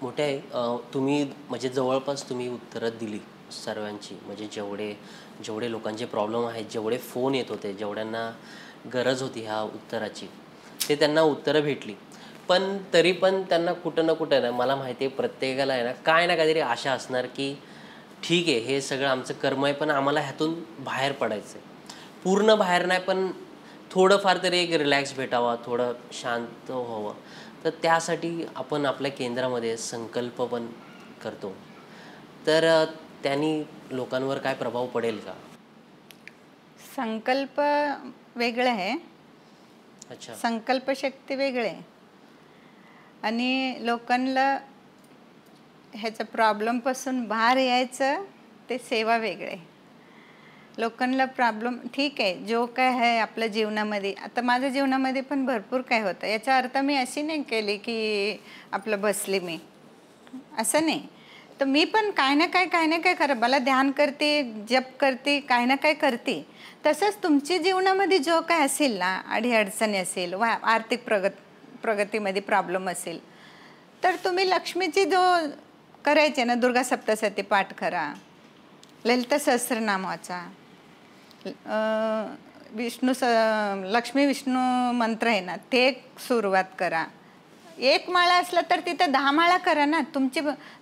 मोठे आहे. तुम्ही म्हणजे जवळपास तुम्ही उत्तरं दिली सर्वांची. म्हणजे जेवढे जेवढे लोकांचे प्रॉब्लेम आहेत, जेवढे फोन येत होते, जेवढ्यांना गरज होती ह्या उत्तराची, ते त्यांना उत्तरं भेटली. पण तरी पण त्यांना कुठं ना कुठं ना, मला माहिती आहे प्रत्येकाला आहे ना, काय ना काहीतरी आशा असणार, की ठीक आहे, हे सगळं आमचं कर्म आहे, पण आम्हाला ह्यातून बाहेर पडायचं आहे. पूर्ण बाहेर नाही, पण थोडंफार तरी एक रिलॅक्स भेटावा, थोडं शांत व्हावं. तर त्यासाठी आपण आपल्या केंद्रामध्ये संकल्प पण करतो. तर त्यांनी लोकांवर काय प्रभाव पडेल का? संकल्प वेगळं आहे, अच्छा. संकल्पशक्ती वेगळे आहे आणि लोकांना ह्याच्या प्रॉब्लेमपासून बाहेर यायचं ते सेवा वेगळे आहे. लोकांना प्रॉब्लेम ठीक आहे, जो काय आहे आपल्या जीवनामध्ये, आता माझ्या जीवनामध्ये पण भरपूर काय होतं. याचा अर्थ मी अशी नाही केली की आपलं बसले मी, असं नाही. तर मी पण काय ना काय खरं मला ध्यान करते, जप करते, काय ना काय करते. तसंच तुमच्या जीवनामध्ये जो काय असेल ना, अडीअडचणी असेल, आर्थिक प्रगतीमध्ये प्रॉब्लेम असेल, तर तुम्ही लक्ष्मीची जो करायचे ना, दुर्गा सप्तशती पाठ करा, ललित सहस्रनाम वाचा, लक्ष्मी विष्णू मंत्र आहे ना ते सुरुवात करा. एक माळा असला तर तिथं 10 माळा करा ना.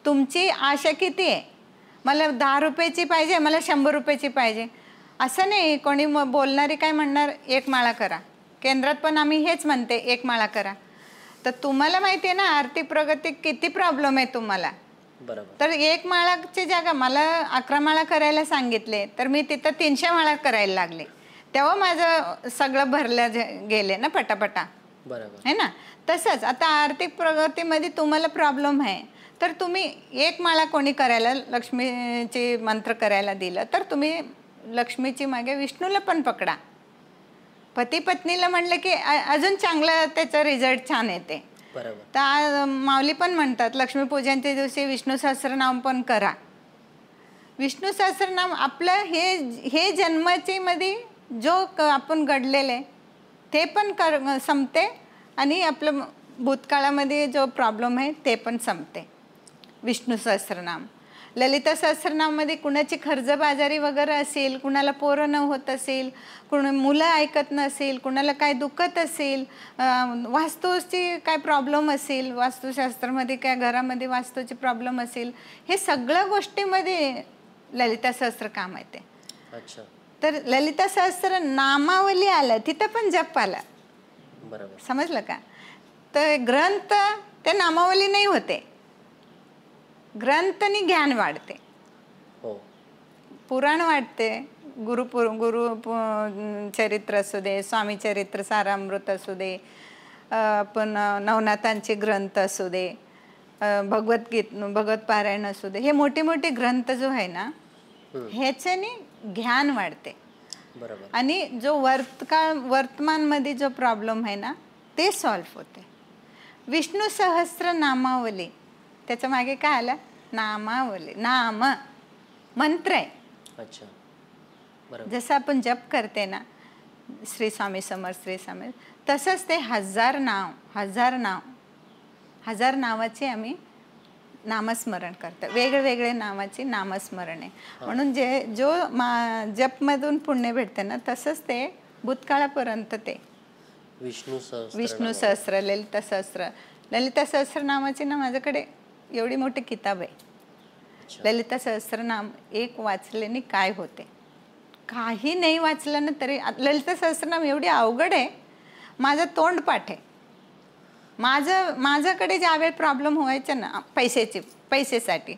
तुमची आशा किती आहे? मला 10 रुपयाची पाहिजे, मला 100 रुपयाची पाहिजे असं नाही. कोणी बोलणारी काय म्हणणार, 1 माळा करा. केंद्रात पण आम्ही हेच म्हणते, 1 माळा करा. तर तुम्हाला माहिती आहे ना आर्थिक प्रगती किती प्रॉब्लेम आहे तुम्हाला. बरोबर. तर 1 माळाची जागा मला 11 माळा करायला सांगितले, तर मी तिथं 300 माळा करायला लागले. तेव्हा माझं सगळं भरलं गेले ना पटापटा. बरोबर है ना. तसंच आता आर्थिक प्रगतीमध्ये तुम्हाला प्रॉब्लेम आहे, तर तुम्ही 1 माळा कोणी करायला, लक्ष्मीचे मंत्र करायला दिलं, तर तुम्ही लक्ष्मीची मागे विष्णूला पण पकडा. पती पत्नीला म्हणलं की अजून चांगलं त्याचा रिझल्ट छान येते. बरोबर. तर माऊली पण म्हणतात लक्ष्मीपूजनच्या दिवशी विष्णू सहस्रनाम पण करा. विष्णू सहस्रनाम आपलं हे जन्माचे मध्ये जो आपण घडलेले ते पण संपते आणि आपलं भूतकाळामध्ये जो प्रॉब्लेम आहे ते पण संपते. विष्णू सहस्रनाम, ललित सहस्रनाममध्ये कुणाची कर्जबाजारी वगैरे असेल, कुणाला पोरं न होत असेल, मुलं ऐकत नसेल, कुणाला काय दुखत असेल, वास्तूची काय प्रॉब्लेम असेल, वास्तुशास्त्रामध्ये काय घरामध्ये वास्तूची प्रॉब्लेम असेल, हे सगळ्या गोष्टीमध्ये ललिता सहस्त्र काम येते. अच्छा. तर ललिता सहस्त्र नामावली आलं, तिथं पण जप आला. बरोबर. समजलं का. तर ग्रंथ ते नामावली नाही होते, ग्रंथनी ज्ञान वाढते. हो. पुराण वाढते, गुरु चरित्र असू दे, स्वामी चरित्र सारामृत असू दे, पण नवनाथांचे ग्रंथ असू दे, भगवत पारायण असू दे, हे मोठे मोठे ग्रंथ जो आहे ना, ह्याच्याने ज्ञान वाढते. बरोबर. आणि जो वर्तमानमध्ये जो प्रॉब्लेम आहे ना ते सॉल्व्ह होते. विष्णू सहस्त्र नामावली, त्याच्या मागे काय आलं, नामावली, नाम मंत्र आहे. अच्छा. बरोबर. जसं आपण जप करते ना, श्री स्वामी समर्थ श्री स्वामी, तसंच ते हजार नावाचे आम्ही नामस्मरण करतो. वेगवेगळे नावाचे नामस्मरण आहे. म्हणून जपमधून पुण्य भेटते ना, तसंच ते भूतकाळापर्यंत ते विष्णू सहस्त्र, ललित सहस्त्र नामाची ना माझ्याकडे एवढी मोठी किताब आहे. ललित सहस्त्रनाम एक वाचल्याने काय होते, काही नाही वाचलं ना तरी. ललित सहस्त्रनाम एवढी अवघड आहे, माझं तोंड पाठ आहे. माझ्याकडे ज्यावेळी प्रॉब्लेम व्हायचा ना पैसेसाठी,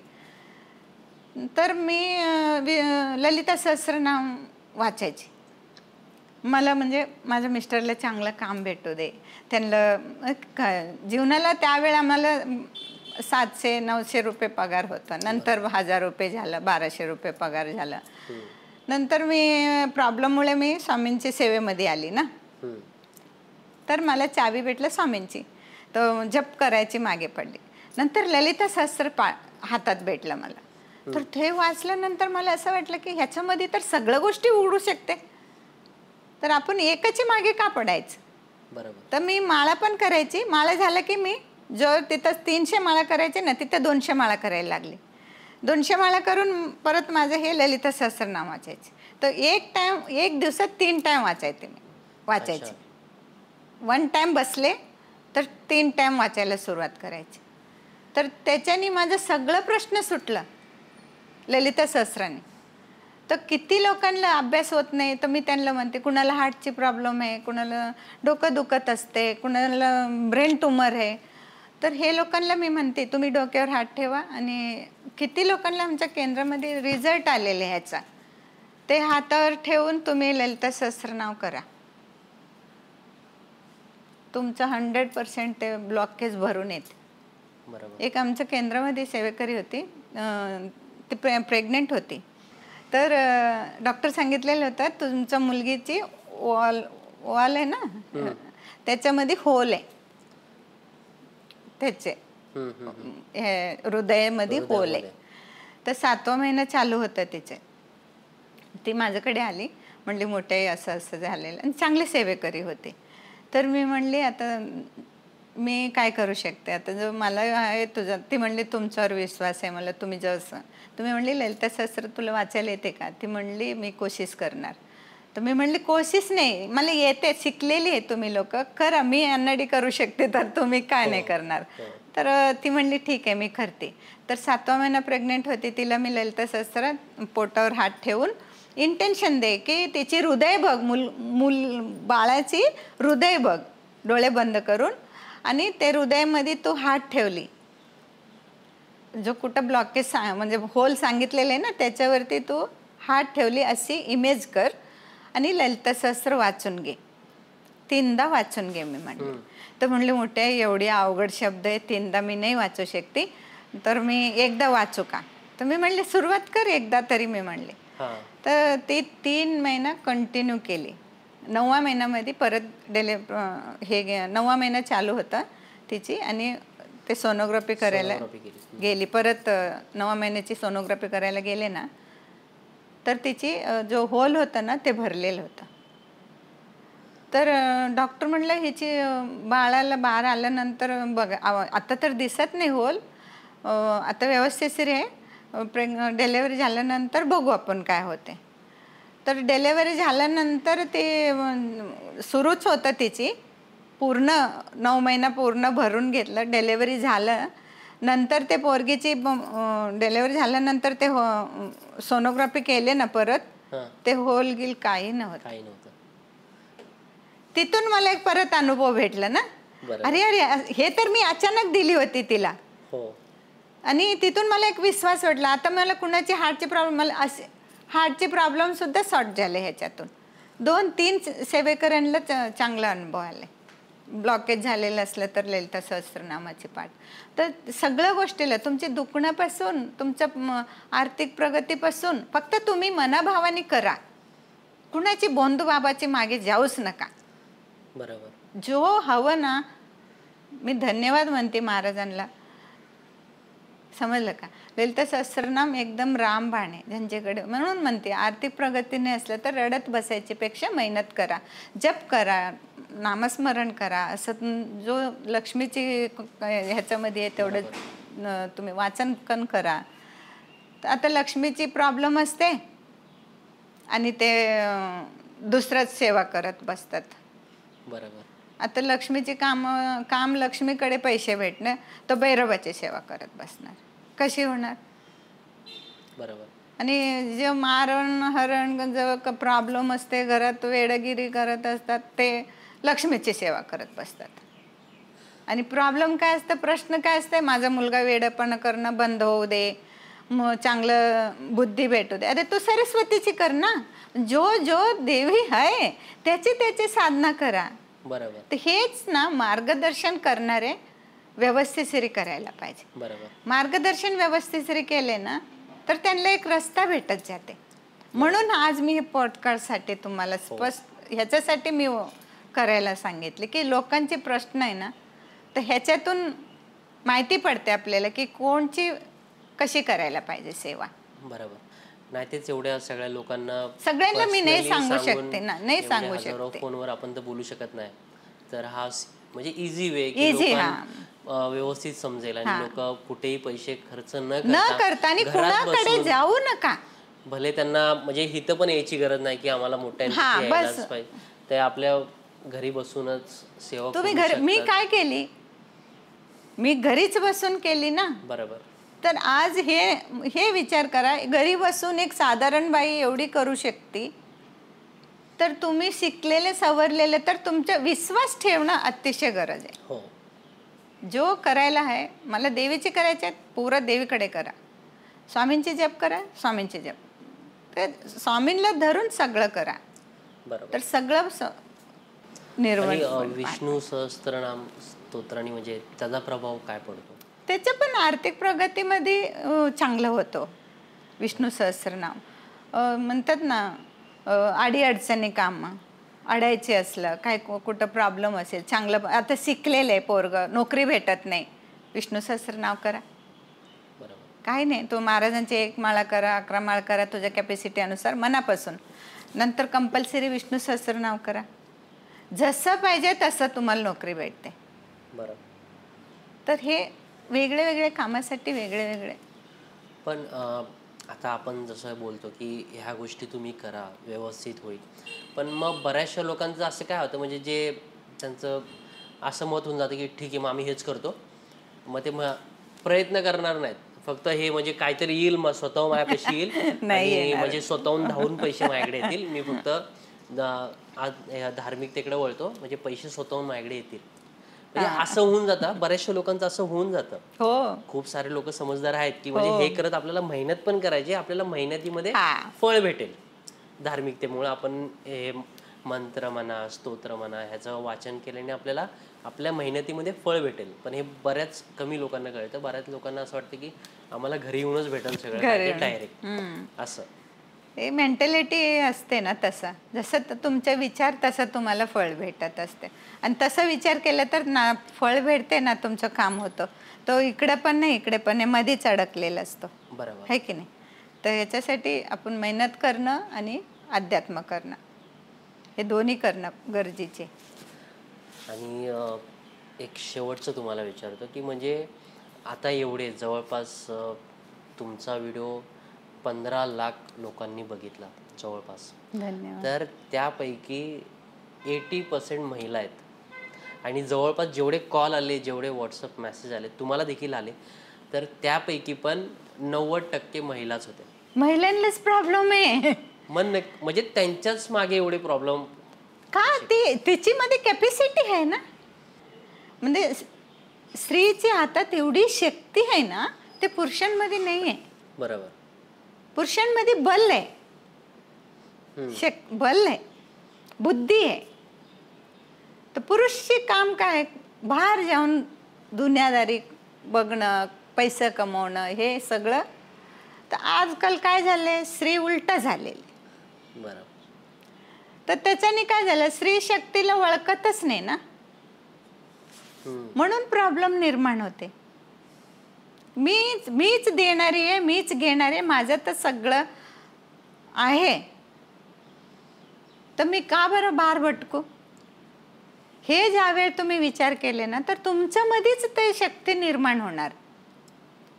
तर मी ललित सहस्त्रनाम वाचायची. मला म्हणजे माझ्या मिस्टरला चांगलं काम भेटू दे, त्यांना जीवनाला त्यावेळेला आम्हाला 700-900 रुपये पगार होता. नंतर 1000 रुपये झालं, 1200 रुपये पगार झाला. नंतर प्रॉब्लेममुळे मी स्वामींची सेवेमध्ये आली ना, तर मला चावी भेटलं स्वामींची, तर जप करायची मागे पडली. नंतर ललित सहस्त्र हातात भेटलं मला. तर ते वाचल्यानंतर मला असं वाटलं की ह्याच्यामध्ये तर सगळ्या गोष्टी उघडू शकते, तर आपण एकाची मागे का पडायचं. बरोबर. तर मी माळा पण करायची. माळा झालं की मी जो तिथं 300 माळा करायचे ना तिथं 200 माळा करायला लागले. 200 माळा करून परत माझं हे ललिता सहस्रनाम वाचायचे. तर एक दिवसात 3 टाइम वाचायचे. 1 टाइम बसले तर 3 टाइम वाचायला सुरुवात करायची. तर त्याच्याने माझं सगळं प्रश्न सुटलं ललिता सहस्राने. तर किती लोकांना अभ्यास होत नाही, तर मी त्यांना म्हणते कुणाला हार्टची प्रॉब्लेम आहे, कुणाला डोकं दुखत असते, कुणाला ब्रेन ट्यूमर आहे. तर हे लोकांना मी म्हणते तुम्ही डोक्यावर हात ठेवा. आणि किती लोकांना आमच्या केंद्रामध्ये रिझल्ट आलेले ह्याचा, ते हातावर ठेवून तुम्ही ललिता सहस्रनाम करा. तुमचं 100% ते ब्लॉकेज भरून येते. एक आमच्या केंद्रामध्ये सेवेकरी होती, ती प्रेग्नेंट होती. तर डॉक्टर सांगितलेलं होतं तुमच्या मुलगीची वॉल आहे ना त्याच्यामध्ये होल आहे, त्याचे हृदयामध्ये होल आहे. तर 7वा महिना चालू होता तिचे. ती माझ्याकडे आली, म्हणली मोठे असं असं झालेलं, आणि चांगले सेवेकरी होते. तर मी म्हणली आता मी काय करू शकते, आता जो मला आहे तुझा. ती म्हणली तुमच्यावर विश्वास आहे मला, तुम्ही जसं तुम्ही म्हणली ललिता सहस्त्र तुला वाचायला येते का. ती म्हणली मी कोशिश करणार. तर मी म्हणली कोशिश नाही, मला येते, शिकलेली आहे तुम्ही लोक, करा, मी अन्नाडी करू शकते तर तुम्ही काय नाही करणार. तर ती म्हणली ठीक आहे मी करते. तर 7वा महिना प्रेग्नेंट होती, तिला मी ललिता सहस्त्र पोटावर हात ठेवून इंटेन्शन दे की तिची हृदय बघ, बाळाची हृदय बघ, डोळे बंद करून, आणि ते हृदयामध्ये तू हात ठेवली, जो कुठं ब्लॉकेज म्हणजे होल सांगितलेले आहे ना त्याच्यावरती तू हात ठेवली, अशी इमेज कर आणि ललिता सहस्त्र वाचून घे, 3दा वाचून घे. मी म्हणले. तर म्हणले मोठे एवढी अवघड शब्द आहे, 3दा मी नाही वाचू शकते, तर मी एकदा वाचू का. तर मी म्हणले सुरुवात कर एकदा तरी, मी म्हणले. तर ती 3 महिना कंटिन्यू केली. 9व्या महिन्यामध्ये परत हे 9वा महिना चालू होता तिची, आणि ते सोनोग्राफी करायला गेली. परत 9व्या महिन्याची सोनोग्राफी करायला गेले ना, तर तिची जो होल होता ना ते भरलेलं होतं. तर डॉक्टर म्हणलं हिची बाळाला बाहेर आल्यानंतर बघा, आता तर दिसत नाही होल, आता व्यवस्थित आहे, डिलेवरी झाल्यानंतर बघू आपण काय होते. तर डिलेवरी झाल्यानंतर ते सुरूच होतं तिची, पूर्ण 9 महिना पूर्ण भरून घेतलं. डिलेवरी झालं नंतर ते पोरगीची डिलेवरी झाल्यानंतर ते सोनोग्राफी केले ना परत, ते होल गिल काही नव्हतं. तिथून मला एक परत अनुभव भेटला ना, अरे अरे हे तर मी अचानक दिली होती तिला. आणि तिथून मला एक विश्वास वाटला, आता मला कुणाची हार्टची प्रॉब्लेम, मला असे हार्टचे प्रॉब्लेम सुद्धा सॉर्ट झाले ह्याच्यातून. 2-3 सेवेकऱ्यांना चांगला अनुभव आले. ब्लॉकेज झालेलं असलं तर ललिता सहस्त्रनामाचे पाठ. तर सगळ्या गोष्टीला, तुमची दुखण्यापासून तुमच्या आर्थिक प्रगतीपासून, फक्त तुम्ही मनाभावाने करा, कुणाची बोंधू बाबाची मागे जाऊच नका. बरोबर. जो हवं ना, मी धन्यवाद म्हणते महाराजांना. समजलं का. ललिता सहस्त्रनाम एकदम रामबाण आहे ज्यांच्याकडे. म्हणून म्हणते आर्थिक प्रगतीने असलं तर रडत बसायची पेक्षा मेहनत करा, जप करा, नामस्मरण करा. असं जो लक्ष्मीची ह्याच्यामध्ये आहे तेवढं तुम्ही वाचन पण करा. आता लक्ष्मीची प्रॉब्लेम असते आणि ते दुसराच सेवा करत बसतात. बरोबर. आता लक्ष्मीची काम लक्ष्मीकडे पैसे भेटणं, तर भैरवाची सेवा करत बसणार, कशी होणार. बरोबर. आणि जे मारण हरण जो प्रॉब्लेम असते घरात, वेडगिरी करत असतात, ते लक्ष्मीची सेवा करत बसतात. आणि प्रॉब्लेम काय असतं, प्रश्न काय असते, माझा मुलगा वेडपणा करणं बंद होऊ दे, मग चांगलं बुद्धी भेटू दे. अरे तू सरस्वतीची कर ना, जो जो देवी आहे त्याची साधना करा. बरोबर. तर हेच ना मार्गदर्शन करणारे व्यवस्थित करायला पाहिजे. बरोबर. मार्गदर्शन व्यवस्थित केले ना तर त्यांना एक रस्ता भेटत जाते. म्हणून आज मी हे पॉडकास्टसाठी तुम्हाला स्पष्ट ह्याच्यासाठी मी करायला सांगितले की लोकांचे प्रश्न आहे ना, तर ह्याच्यातून माहिती पडते आपल्याला की कोणची कशी करायला पाहिजे सेवा. बरोबर. नाही तेच एवढ्या सगळ्या लोकांना सगळ्यांना मी नाही सांगू शकते ना, नाही सांगू शकते. फोनवर आपण तर बोलू शकत नाही. तर हा म्हणजे इझी वे की Easy, लोकांना व्यवस्थित समजेल आणि लोक कुठेही पैसे खर्च न करता आणि घरात कुणाकडे बसून जाऊ नका. भले त्यांना म्हणजे हिथं पण यायची गरज नाही की आम्हाला मोठ्यांपैकी बस. यायलाच पाहिजे, ते आपल्या घरी बसूनच सेवा तुम्ही करू मी शकतात. काय केली, मी घरीच बसून केली ना. बरोबर. तर आज हे विचार करा, घरी बसून एक साधारण बाई एवढी करू शकते, तर तुम्ही शिकलेले सवरलेले तर तुमचा विश्वास ठेवणं अतिशय गरज आहे. हो. जो करायला आहे, मला देवीचे करायचे आहेत, पुरं देवीकडे करा. स्वामींचे जप करा, स्वामींचे जप. तर स्वामींना धरून सगळं करा, बरोबर. तर सगळं निर्वळ. विष्णू सहस्त्रनाम स्तोत्राने म्हणजे त्याचा प्रभाव काय पडतो? त्याचं पण आर्थिक प्रगतीमध्ये चांगलं होतं. विष्णू सहस्त्रनाम म्हणतात ना, अडीअडचणी कामं अडायचे असलं, काय कुठं प्रॉब्लेम असेल, चांगलं आता शिकलेलं आहे पोरगं, नोकरी भेटत नाही, विष्णू सहस्त्रनाम करा. काही नाही, तो महाराजांचे 1 माळा करा, 11 माळा करा, तुझ्या कॅपॅसिटी अनुसार मनापासून. नंतर कंपल्सरी विष्णू सहस्त्रनाम करा. जसं पाहिजे तसं तुम्हाला नोकरी भेटते. बरोबर. तर हे वेगळे वेगळे कामासाठी वेगळे वेगळे. पण आता आपण जसं बोलतो की ह्या गोष्टी तुम्ही करा, व्यवस्थित होईल. पण मग बऱ्याचशा लोकांचं असं काय होतं, म्हणजे जे त्यांचं असं मत होऊन जातं की ठीक आहे, मग आम्ही हेच करतो, मग ते प्रयत्न करणार नाहीत, फक्त हे म्हणजे काहीतरी येईल, मग स्वतः माझ्यापाशी येईल आणि म्हणजे स्वतःहून धावून पैसे माझ्याकडे येतील, मी फक्त धार्मिकतेकडे वळतो, म्हणजे पैसे स्वतःहून माझ्याकडे येतील. म्हणजे असं होऊन जातं, बऱ्याचशा लोकांचं असं होऊन जातं. हो, खूप सारे लोक समजदार आहेत की म्हणजे हे करत आपल्याला मेहनत पण करायची, आपल्याला मेहनतीमध्ये फळ भेटेल. धार्मिकतेमुळे आपण हे मंत्र म्हणा, स्तोत्र म्हणा, ह्याचं वाचन केल्याने आपल्याला आपल्या मेहनतीमध्ये फळ भेटेल. पण हे बऱ्याच कमी लोकांना कळतं. बऱ्याच लोकांना असं वाटतं की आम्हाला घरी येऊनच भेटेल सगळं डायरेक्ट असं. हे मेंटॅलिटी असते ना, तसं जसं तुमचे विचार तसं तुम्हाला फळ भेटत असते. आणि तसं विचार केला तर ना फळ भेटते ना, तुमचं काम होतं. तो इकडे पण नाही इकडे पण नाही, मध्येच अडकलेला असतो. बरोबर आहे की नाही? तर याच्यासाठी आपण मेहनत करणं आणि अध्यात्म करणं, हे दोन्ही करणं गरजेचे. आणि एक शेवटचं तुम्हाला विचारतो की म्हणजे आता एवढे जवळपास तुमचा व्हिडिओ 15 लाख लोकांनी बघितला जवळपास. धन्यवाद. तर त्यापैकी 80% महिला आहेत आणि जवळपास जेवढे कॉल आले, जेवढे व्हॉट्सअप मेसेज आले, तुम्हाला देखील आले, तर त्यापैकी पण 90% महिलाच होते. महिलांनाच प्रॉब्लेम आहे. म्हणजे त्यांच्याच मागे एवढे प्रॉब्लेम का? तिची मध्ये कॅपॅसिटी आहे ना, म्हणजे स्त्रीच्या हातात एवढी शक्ती आहे ना, ते पुरुषांमध्ये नाही आहे. बरोबर. पुरुषांमध्ये बल आहे, बल आहे, बुद्धी आहे. तर पुरुषचे काम काय, बाहेर जाऊन दुनियादारी बघणं, पैसे कमवणं, हे सगळं. तर आजकाल काय झालंय, स्त्री उलटा झालेली. बरोबर. तर त्याच्याने काय झालं, स्त्री शक्तीला ओळखतच नाही ना, म्हणून प्रॉब्लेम निर्माण होते. मीच देणारी आहे, मीच घेणारी आहे, माझं तर सगळं आहे, तर मी का बरं बाहेर भटकू. हे ज्यावेळी तुम्ही विचार केले ना, तर तुमच्यामध्येच ते शक्ती निर्माण होणार.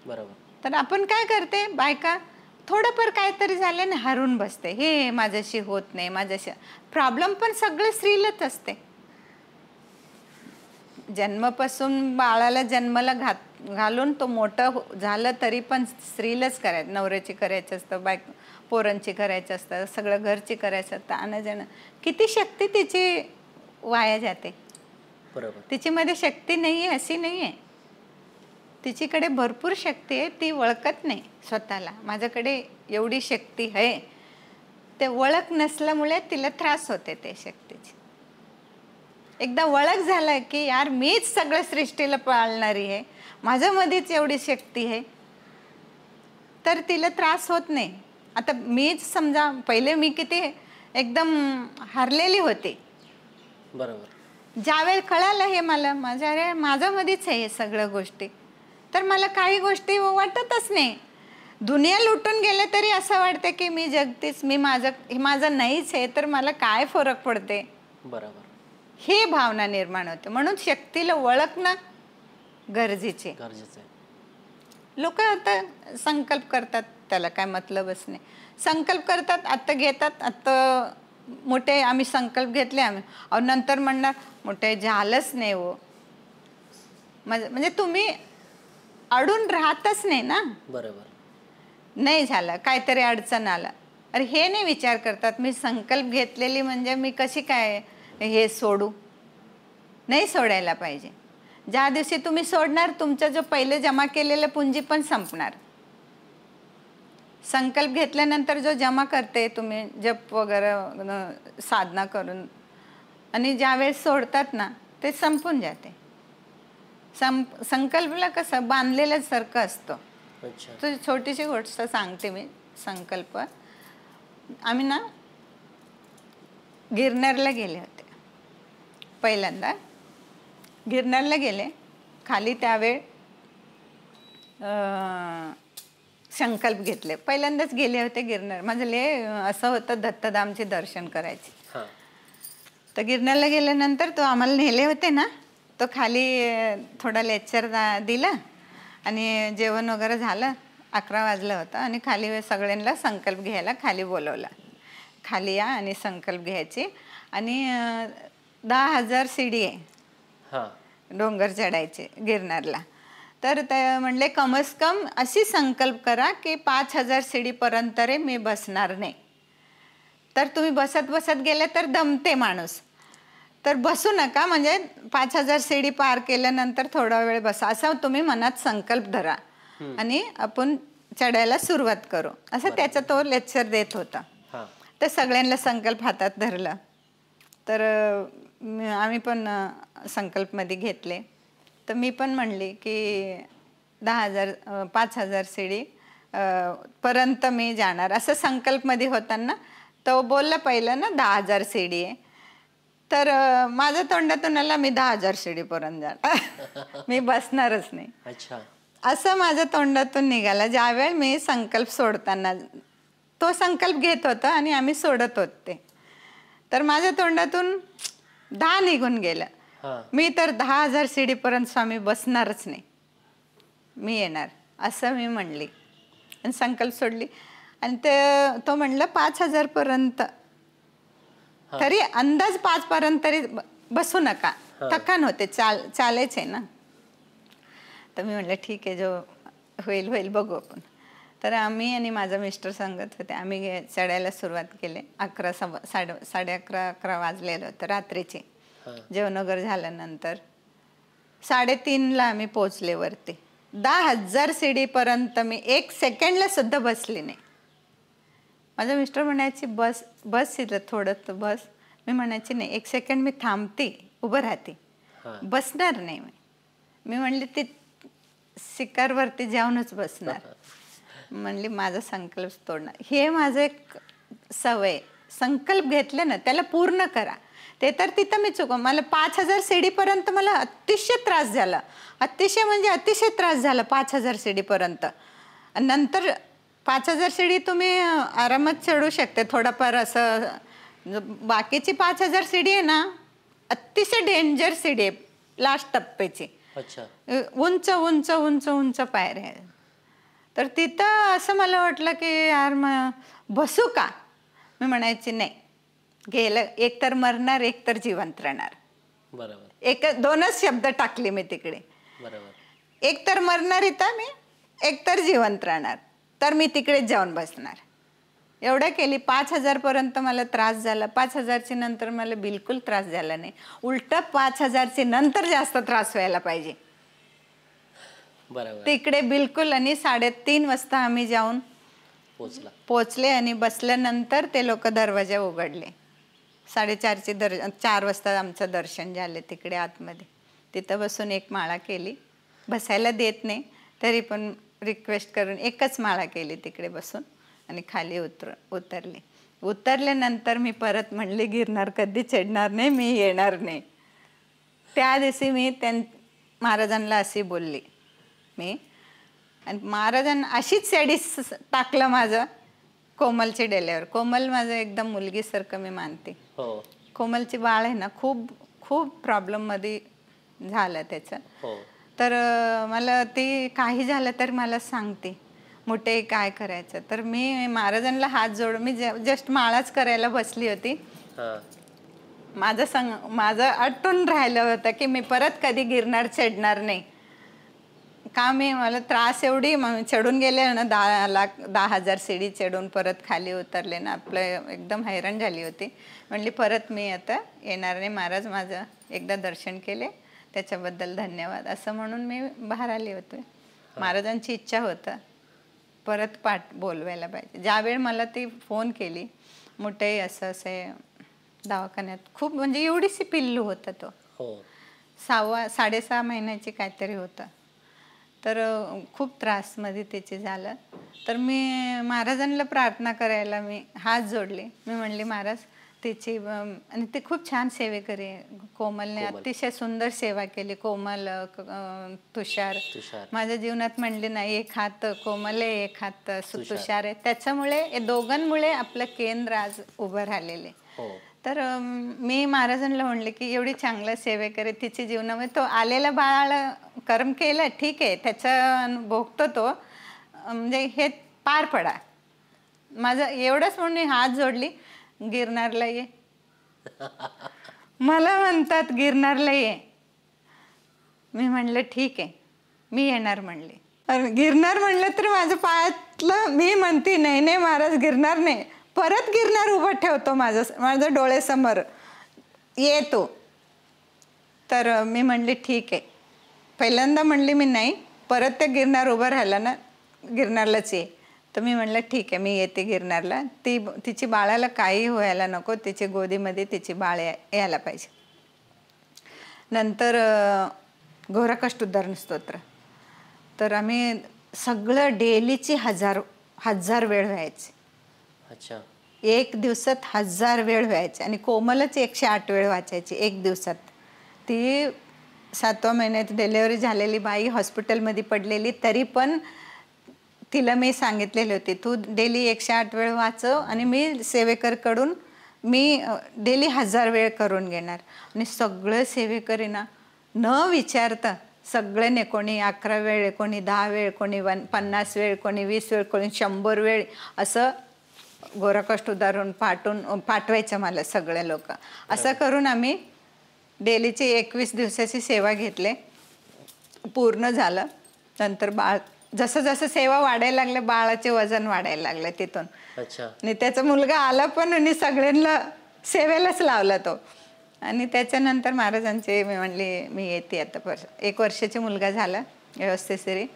बरोबर. तर आपण काय करते, बायका थोडंफार काहीतरी झालं ना हरून बसते, हे माझ्याशी होत नाही, माझ्याशी. प्रॉब्लेम पण सगळं स्त्रीलाच असते. जन्मापासून बाळाला जन्माला घालून तो मोठं झालं तरी पण स्त्रीलाच करायचं, नवऱ्याची करायचं असतं, पोरांची करायचं असतं, सगळं घरची करायचं असतं. आणणं किती शक्ती तिची वाया जाते. बरोबर. तिच्यामध्ये शक्ती नाही आहे अशी नाही आहे, तिच्याकडे भरपूर शक्ती आहे, ती ओळखत नाही स्वतःला. माझ्याकडे एवढी शक्ती आहे, ते ओळख नसल्यामुळे तिला त्रास होते ते शक्तीची. एकदा ओळख झालं की यार मीच सगळं सृष्टीला पाळणारी आहे, माझ्यामध्येच एवढी शक्ती आहे, तर तिला त्रास होत नाही. आता मीच समजा पहिले मी किती एकदम हरलेली होते. बरोबर. ज्यावेळी कळालं हे मला, माझ्यामध्येच आहे हे सगळ्या गोष्टी, तर मला काही गोष्टी वाटतच नाही. दुनिया लुटून गेले तरी असं वाटतं की मी जगतेच, माझं नाहीच आहे, तर मला काय फरक पडते. बरोबर. ही भावना निर्माण होते. म्हणून शक्तीला ओळखणं गरजेचे. गरजेचं आहे. लोक आता संकल्प करतात, त्याला काय मतलबच नाही. संकल्प करतात, आत्ता घेतात, आत्ता मोठे आम्ही संकल्प घेतले आम्ही, अहो नंतर म्हणणार मोठे झालंच नाही हो. म्हणजे तुम्ही अडून राहतच नाही ना. बरोबर. नाही झालं, काहीतरी अडचण आला, अरे हे नाही विचार करतात मी संकल्प घेतलेली म्हणजे मी कशी काय हे सोडू. नाही सोडायला पाहिजे. ज्या दिवशी तुम्ही सोडणार तुमचा जो पहिले जमा केलेलं पुंजी पण संपणार. संकल्प घेतल्यानंतर जो जमा करते तुम्ही जप वगैरे साधना करून, आणि ज्यावेळेस सोडतात ना ते संपून जाते. संकल्पला कसं बांधलेल्यासारखं असतं. अच्छा. तर छोटीशी गोष्ट सांगते मी. संकल्प आम्ही ना गिरनारला गेले होते पहिल्यांदा. गिरनारला गेले, खाली त्यावेळ संकल्प घेतले. पहिल्यांदाच गेले होते गिरनार. माझं लय असं होतं दत्तधामचे दर्शन करायचे. तर गिरनारला गेल्यानंतर तो आम्हाला नेले होते ना, तो खाली थोडा लेक्चर दिला आणि जेवण वगैरे झालं. 11 वाजलं होतं आणि खाली सगळ्यांना संकल्प घ्यायला खाली बोलवला. खाली या आणि संकल्प घ्यायचे. आणि 10,000 सीडी आहे डोंगर चढायचे गिरनारला. तर ते म्हणले कमस कम अशी संकल्प करा की 5,000 सीडीपर्यंत रे मी बसणार नाही. तर तुम्ही बसत बसत गेले तर दमते माणूस, तर बसू नका. म्हणजे 5,000 सीडी पार केल्यानंतर थोडा वेळ बसा, असा तुम्ही मनात संकल्प धरा आणि आपण चढायला सुरुवात करू, असं त्याचा तो लेक्चर देत होता. तर सगळ्यांना संकल्प हातात धरला. तर आम्ही पण संकल्पमध्ये घेतले. तर मी पण म्हणली की 5,000 सीडी पर्यंत मी जाणार, असं संकल्पमध्ये होताना तो बोलला पहिलं ना 10,000 सीडी आहे. तर माझ्या तोंडातून आला मी 10,000 सीडीपर्यंत जाणार, मी बसणारच नाही. अच्छा. असं माझ्या तोंडातून निघाला. ज्यावेळी मी संकल्प सोडताना, तो संकल्प घेत होता आणि आम्ही सोडत होते, तर माझ्या तोंडातून 10 निघून गेलं. मी तर 10,000 सीडीपर्यंत स्वामी बसणारच नाही, मी येणार असं मी म्हणली आणि संकल्प सोडली. आणि तो म्हणलं 5,000 पर्यंत, तरी अंदाज 5 पर्यंत तरी बसू नका, थकान होते, चालायचे ना. तर मी म्हणलं ठीक आहे, जो होईल होईल बघू आपण. तर आम्ही आणि माझा मिस्टर सांगत होते, आम्ही चढायला सुरुवात केली. 11:30 वाजलेलं होतं रात्रीचे. जेवण वगैरे झाल्यानंतर 3:30ला आम्ही पोचले वरती. 10,000 सीडीपर्यंत मी 1 सेकंडला सुद्धा बसली नाही. माझा मिस्टर म्हणायची बस बस इथं थोडं बस. मी म्हणायची नाही, 1 सेकंड मी थांबते, उभं राहते, बसणार नाही. मी म्हणली ती शिखरवरती जाऊनच बसणार. म्हणली माझा संकल्प तोडणार. हे माझं एक सवय. संकल्प घेतले ना त्याला पूर्ण करा. ते तर तिथं मी चुकव. मला 5,000 सीडीपर्यंत मला अतिशय त्रास झाला, अतिशय म्हणजे अतिशय त्रास झाला 5,000 सीडीपर्यंत. नंतर 5,000 सीडी तुम्ही आरामात चढू शकते थोडाफार. असं बाकीची 5,000 सीडी आहे ना, अतिशय डेंजर सीडी आहे लास्ट टप्प्याची. उंच उंच उंच उंच पायऱ्या. तर तिथं असं मला वाटलं की यार मग बसू का. मी म्हणायची नाही, गेलं एक तर मरणार, एक तर जिवंत राहणार. बरोबर. 2च शब्द टाकले मी तिकडे. बरोबर. एक तर मरणार इथं मी, एक तर जिवंत राहणार. तर मी तिकडे जाऊन बसणार. एवढं केली. 5,000 पर्यंत मला त्रास झाला. 5,000ची नंतर मला बिलकुल त्रास झाला नाही. उलट 5,000ची नंतर जास्त त्रास व्हायला पाहिजे. बरोबर. तिकडे बिलकुल. आणि 3:30 वाजता आम्ही जाऊन पोचले आणि बसल्यानंतर ते लोक दरवाजा उघडले. 4:30चे 4 वाजता आमचं दर्शन झाले तिकडे आतमध्ये. तिथं बसून 1 माळा केली. बसायला देत नाही तरी पण रिक्वेस्ट करून 1च माळा केली तिकडे बसून आणि खाली उतरले. उतरल्यानंतर मी परत म्हणले गिरनार कधी चढणार नाही, मी येणार नाही. त्या दिवशी मी महाराजांना अशी बोलली मी. आणि महाराजांना अशीच सेडी टाकलं माझं कोमलची डेल्यावर. कोमल माझं एकदम मुलगीसारखं मी मानते. कोमलची बाळ आहे ना, खूप खूप प्रॉब्लेममध्ये झालं त्याचं. हो. तर मला ती काही झालं तर मला सांगते, मोठे काय करायचं. तर मी महाराजांना हात जोड, मी जस्ट माळाच करायला बसली होती. हां. माझं अटून राहिलं होतं की मी परत कधी गिरनार चढणार नाही. का मला त्रास एवढी चढून गेले ना, 10,000 सीडी चढून परत खाली उतरले ना, आपलं एकदम हैराण झाली होती. म्हणली परत मी आता येणार नाही. महाराज माझं एकदा दर्शन केले त्याच्याबद्दल धन्यवाद, असं म्हणून मी बाहेर आले होते. महाराजांची इच्छा होतं परत बोलवायला पाहिजे. ज्यावेळी मला ती फोन केली, मोठे असं असे दवाखान्यात, खूप म्हणजे एवढीशी पिल्लू होता तो. हो. 6.5 महिन्याची काहीतरी होतं. तर खूप त्रासमध्ये त्याचे झालं. तर मी महाराजांना प्रार्थना करायला मी हात जोडले. मी म्हणले महाराज त्याची, आणि ते खूप छान सेवेकरी, कोमलने अतिशय सुंदर सेवा केली. कोमल, तुषार माझ्या जीवनात म्हणले नाही, एक हात कोमल आहे, एक हात तुषार आहे. त्याच्यामुळे हे दोघांमुळे आपलं केंद्र आज उभं राहिलेले. तर मी महाराजांना म्हणले की एवढी चांगलं सेवेकरी तिच्या जीवनामध्ये, तो आलेला बाळाला कर्म केलं ठीक आहे, त्याचं भोगतो तो, म्हणजे हे पार पडा. माझं एवढंच म्हणून मी हात जोडली, गिरनारला ये. मला म्हणतात गिरनारला ये. मी म्हणलं ठीक आहे, मी येणार म्हणले. गिरनार म्हणलं तर माझ्या पायातलं, मी म्हणते नाही नाही महाराज गिरनार नाही, परत गिरनार उभं ठेवतो माझं डोळ्यासमोर येतो. तर मी म्हणले ठीक आहे. पहिल्यांदा म्हणली मी नाही, परत ते गिरनार उभं राहिलं ना, गिरनारलाच ये. तर मी म्हणलं ठीक आहे, मी येते गिरनारला. तिची बाळाला काही व्हायला नको, तिची गोदीमध्ये तिची बाळ यायला पाहिजे. नंतर घोरकष्ट उद्धारण स्तोत्र. तर आम्ही सगळं डेलीची हजार वेळ व्हायचे. अच्छा. एक दिवसात 1000 वेळ व्हायचे. आणि कोमलच 108 वेळ वाचायची एक दिवसात. ती 7व्या महिन्यात डिलेवरी झालेली बाई, हॉस्पिटलमध्ये पडलेली, तरी पण तिला मी सांगितलेली होती तू डेली 108 वेळ वाचव, आणि मी सेवेकरकडून मी डेली 1000 वेळ करून घेणार. आणि सगळं सेवेकरी ना, न विचारता सगळ्यांनी, कोणी 11 वेळ, कोणी 10 वेळ, कोणी 50 वेळ, कोणी 20 वेळ, कोणी 100 वेळ, असं घोरकष्ट उद्धारण पाठवायचं मला सगळे लोक. असं करून आम्ही डेलीची 21 दिवसाची सेवा घेतले. पूर्ण झालं. नंतर बाळ, जसं जसं सेवा वाढायला लागले, बाळाचे वजन वाढायला लागले तिथून. अच्छा. आणि त्याचा मुलगा आला पण, आणि सगळ्यांना सेवेलाच लावला तो. आणि त्याच्यानंतर महाराजांचे मी म्हणले मी येते आता. 1 वर्षाची मुलगा झाला व्यवस्थित.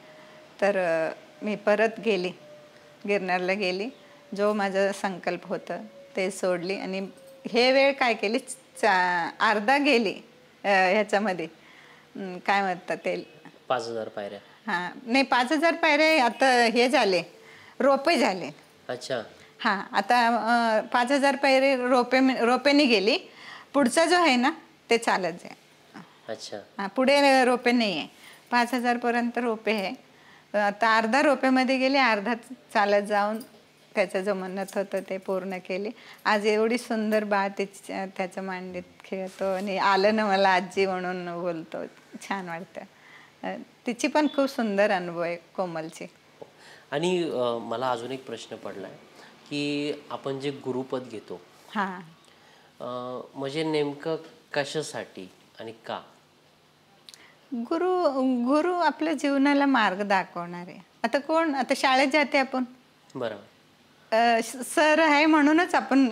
तर मी परत गेली, गिरनारला गेली. जो माझा संकल्प होतं ते सोडली. आणि हे वेळ काय केली, अर्धा गेली ह्याच्यामध्ये, काय म्हणतात ते, 5000 पायऱ्या. हां नाही, 5000 पायऱ्या आता हे झाले, रोपे झाले. अच्छा. हां, आता 5000 पायरे रोपेने गेली. पुढचा जो आहे ना ते चालत जाय. अच्छा. हां, पुढे रोपे नाही आहे. 5000 पर्यंत रोपे आहे. आता अर्धा रोपेमध्ये गेले, अर्धा चालत जाऊन त्याचं जो म्हणत होतं ते पूर्ण केले. आज एवढी सुंदर बाळ त्याच्या मांडीत खेळतो, आणि आलं ना मला आजी म्हणून बोलतो. छान वाटतं. तिची पण खूप सुंदर अनुभव आहे कोमलची. आणि मला अजून एक प्रश्न पडलाय की आपण जे गुरुपद घेतो, हां, म्हणजे नेमकं कशासाठी आणि का? गुरु आपल्या जीवनाला मार्ग दाखवणारे. आता कोण, आता शाळेत जाते आपण, बरोबर, सर आहे म्हणूनच आपण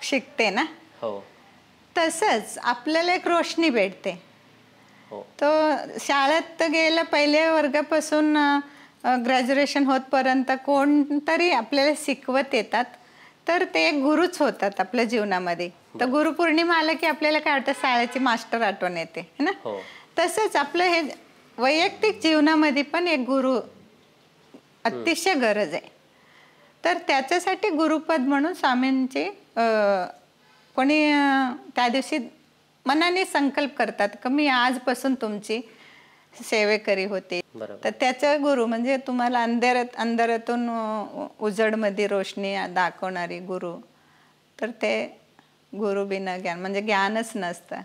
शिकते ना. हो. तसंच आपल्याला एक रोशनी भेटते. हो. तो शाळेत गेला पहिल्या वर्गापासून ग्रॅज्युएशन होतपर्यंत कोणतरी आपल्याला शिकवत येतात, तर ते गुरुच होतात आपल्या जीवनामध्ये. तर गुरुपौर्णिमा आला की आपल्याला काय वाटतं, शाळेची मास्टर आठवण येते है ना. तसंच आपलं हे वैयक्तिक जीवनामध्ये पण एक गुरु अतिशय गरज आहे. तर त्याच्यासाठी गुरुपद म्हणून स्वामींचे कोणी त्या दिवशी मनाने संकल्प करतात की मी आजपासून तुमची सेवेकरी होते. तर त्याचा गुरु म्हणजे तुम्हाला अंधारातून उजडमध्ये रोशनी दाखवणारी गुरु. तर ते गुरु बिना ज्ञान म्हणजे ज्ञानच नसतं.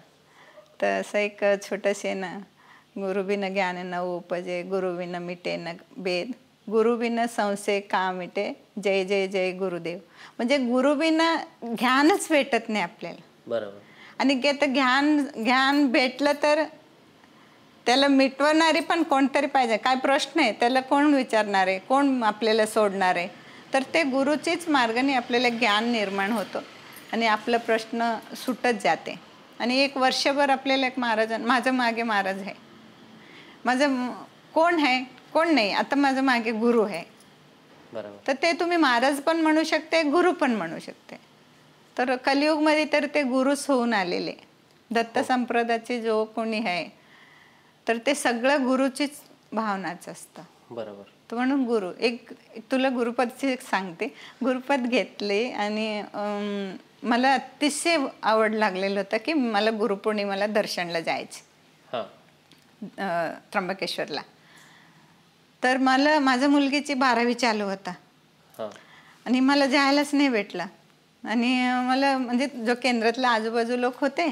तर असं एक छोटंसे ना, गुरुबिन ज्ञान न उपजे, गुरुबिन मिटे न भेद, गुरुबिन संशय का मिटे, जय जय जय गुरुदेव. म्हणजे गुरुबिन ज्ञानच भेटत नाही आपल्याला. बरोबर. आणि ते ज्ञान भेटलं तर त्याला मिटवणारी पण कोणतरी पाहिजे. काय प्रश्न आहे त्याला कोण विचारणार आहे, कोण आपल्याला सोडणार आहे. तर ते गुरुचीच मार्गाने आपल्याला ज्ञान निर्माण होतं आणि आपला प्रश्न सुटत जाते. आणि एक वर्षभर आपल्याला एक माझं मागे महाराज आहे, माझं कोण आहे कोण नाही, आता माझं मागे गुरु आहे. बरोबर. तर ते तुम्ही महाराज पण म्हणू शकते, गुरु पण म्हणू शकते. तर कलियुगमध्ये तर ते गुरुच होऊन आलेले. दत्त संप्रदायाचे जो कोणी आहे तर ते सगळं गुरुचीच भावनाच असतं. बरोबर. तर म्हणून गुरु एक तुला गुरुपदची सांगते. गुरुपद घेतले आणि मला अतिशय आवड लागलेलं होतं की मला गुरुपौर्णिमेला दर्शनला जायचे त्र्यंबकेश्वरला. तर मला माझ्या मुलगीची 12वी चालू होता आणि मला जायलाच नाही भेटलं. आणि मला म्हणजे जो केंद्रातले आजूबाजू लोक होते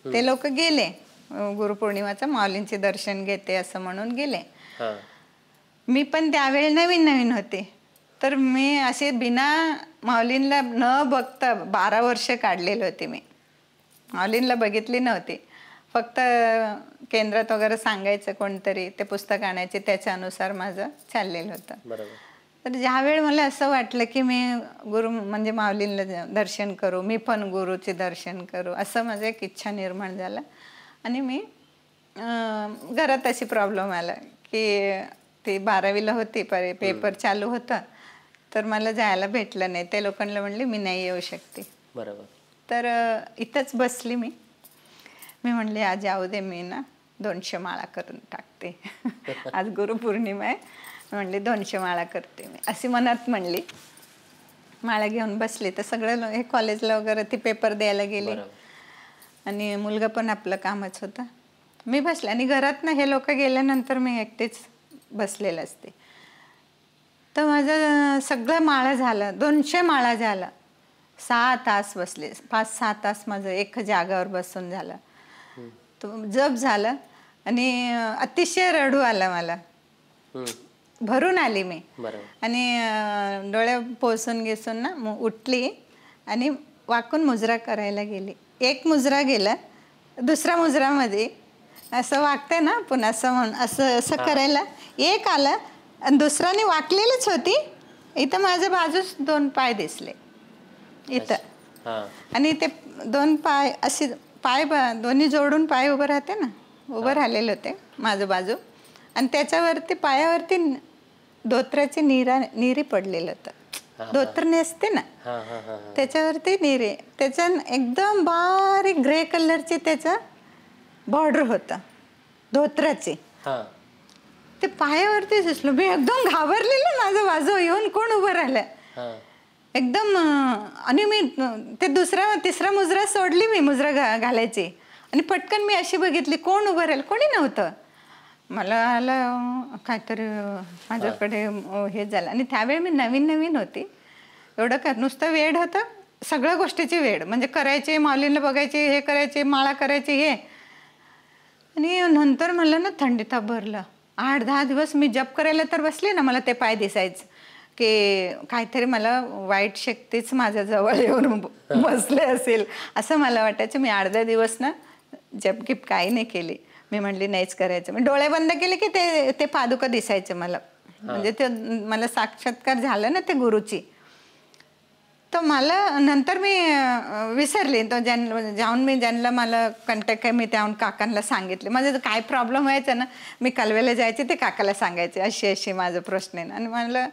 ते लोक गेले, गुरुपौर्णिमाचं माऊलींचे दर्शन घेते असं म्हणून गेले. मी पण त्यावेळी नवीन होते. तर मी असे बिना माऊलींना न बघता 12 वर्ष काढलेले होते. मी माऊलींना बघितली नव्हती. फक्त केंद्रात वगैरे सांगायचं कोणतरी, ते पुस्तक आणायचे, त्याच्यानुसार माझं चाललेलं होतं. बरोबर. तर ज्यावेळी मला असं वाटलं की मी गुरु म्हणजे माऊलींना दर्शन करू, मी पण गुरुचे दर्शन करू, असं माझं एक इच्छा निर्माण झाला. आणि मी घरात अशी प्रॉब्लेम आला की ती 12वीला होती, पेपर चालू होता, तर मला जायला भेटलं नाही. ते लोकांना म्हणले मी नाही येऊ शकते. बरोबर. तर इथंच बसली मी म्हणले आज जाऊ दे, मी ना 200 माळा करून टाकते. आज गुरुपौर्णिमा आहे, म्हणले 200 माळा करते मी, अशी मनात म्हणली. माळा घेऊन बसली. तर सगळं हे कॉलेजला वगैरे ती पेपर द्यायला गेली आणि मुलगा पण आपलं कामच होता. मी बसले आणि घरात ना हे लोक गेल्यानंतर मी एकटीच बसलेलं असते. तर माझं सगळं माळा झालं, 200 माळा झाला. 6 तास बसले, 5-6 तास माझं एक जागावर बसून झालं. तो जप झालं आणि अतिशय रडू आला मला, भरून आली मी. आणि डोळ्या पोसून घेसून ना उठली आणि वाकून मुजरा करायला गेली. एक मुजरा गेला, दुसऱ्या मुजरामध्ये असं वागते ना पुन्हा असं म्हणून असं करायला एक आलं आणि दुसऱ्याने वाकलेलीच होती. इथं माझ्या बाजूस 2 पाय दिसले इथं. आणि ते 2 पाय असे पाय दोन्ही जोडून पाय उभं राहते ना, उभं राहिलेले होते माझं बाजू. आणि त्याच्यावरती पायावरती धोत्राची निरी पडलेलं होतं. धोत्र नेसते ना, त्याच्यावरती निरे, त्याच्या एकदम बारीक ग्रे कलरची त्याचं बॉर्डर होतं धोत्राची. ते पायावरती दिसलं. मी एकदम घाबरलेलं. माझं बाजू येऊन कोण उभं राहिलं एकदम. आणि मी ते तिसरा मुजरा सोडली, मी मुजरा घालायची आणि पटकन मी अशी बघितली कोण उभं राहिलं. कोणी नव्हतं. मला आलं काहीतरी माझ्याकडे हे झालं. आणि त्यावेळी मी नवीन होती. एवढं का नुसतं वेड होतं, सगळ्या गोष्टीची वेड, म्हणजे करायचे, माऊलींना बघायचे, हे करायचे, माळा करायचे हे. आणि नंतर मला ना थंडी ताप भरलं. 8-10 दिवस मी जप करायला तर बसले ना, मला ते पाय दिसायचं की काहीतरी मला वाईट शक्तीच माझ्या जवळ येऊन बसले असेल असं मला वाटायचं. मी 8-10 दिवस ना जपगिप काही नाही केली. मी म्हणली नाहीच करायचं. मी डोळे बंद केले की ते पादुका दिसायचं मला. म्हणजे ते मला साक्षात्कार झालं ना ते गुरुची. तर मला नंतर मी विसरले. तो जाऊन मी ज्यांना मला कंटॅक्ट आहे मी त्याहून काकांना सांगितले. माझं काय प्रॉब्लेम व्हायचा ना, मी कालव्याला जायचे, ते काकाला सांगायचे अशी माझा प्रश्न आहे. आणि मला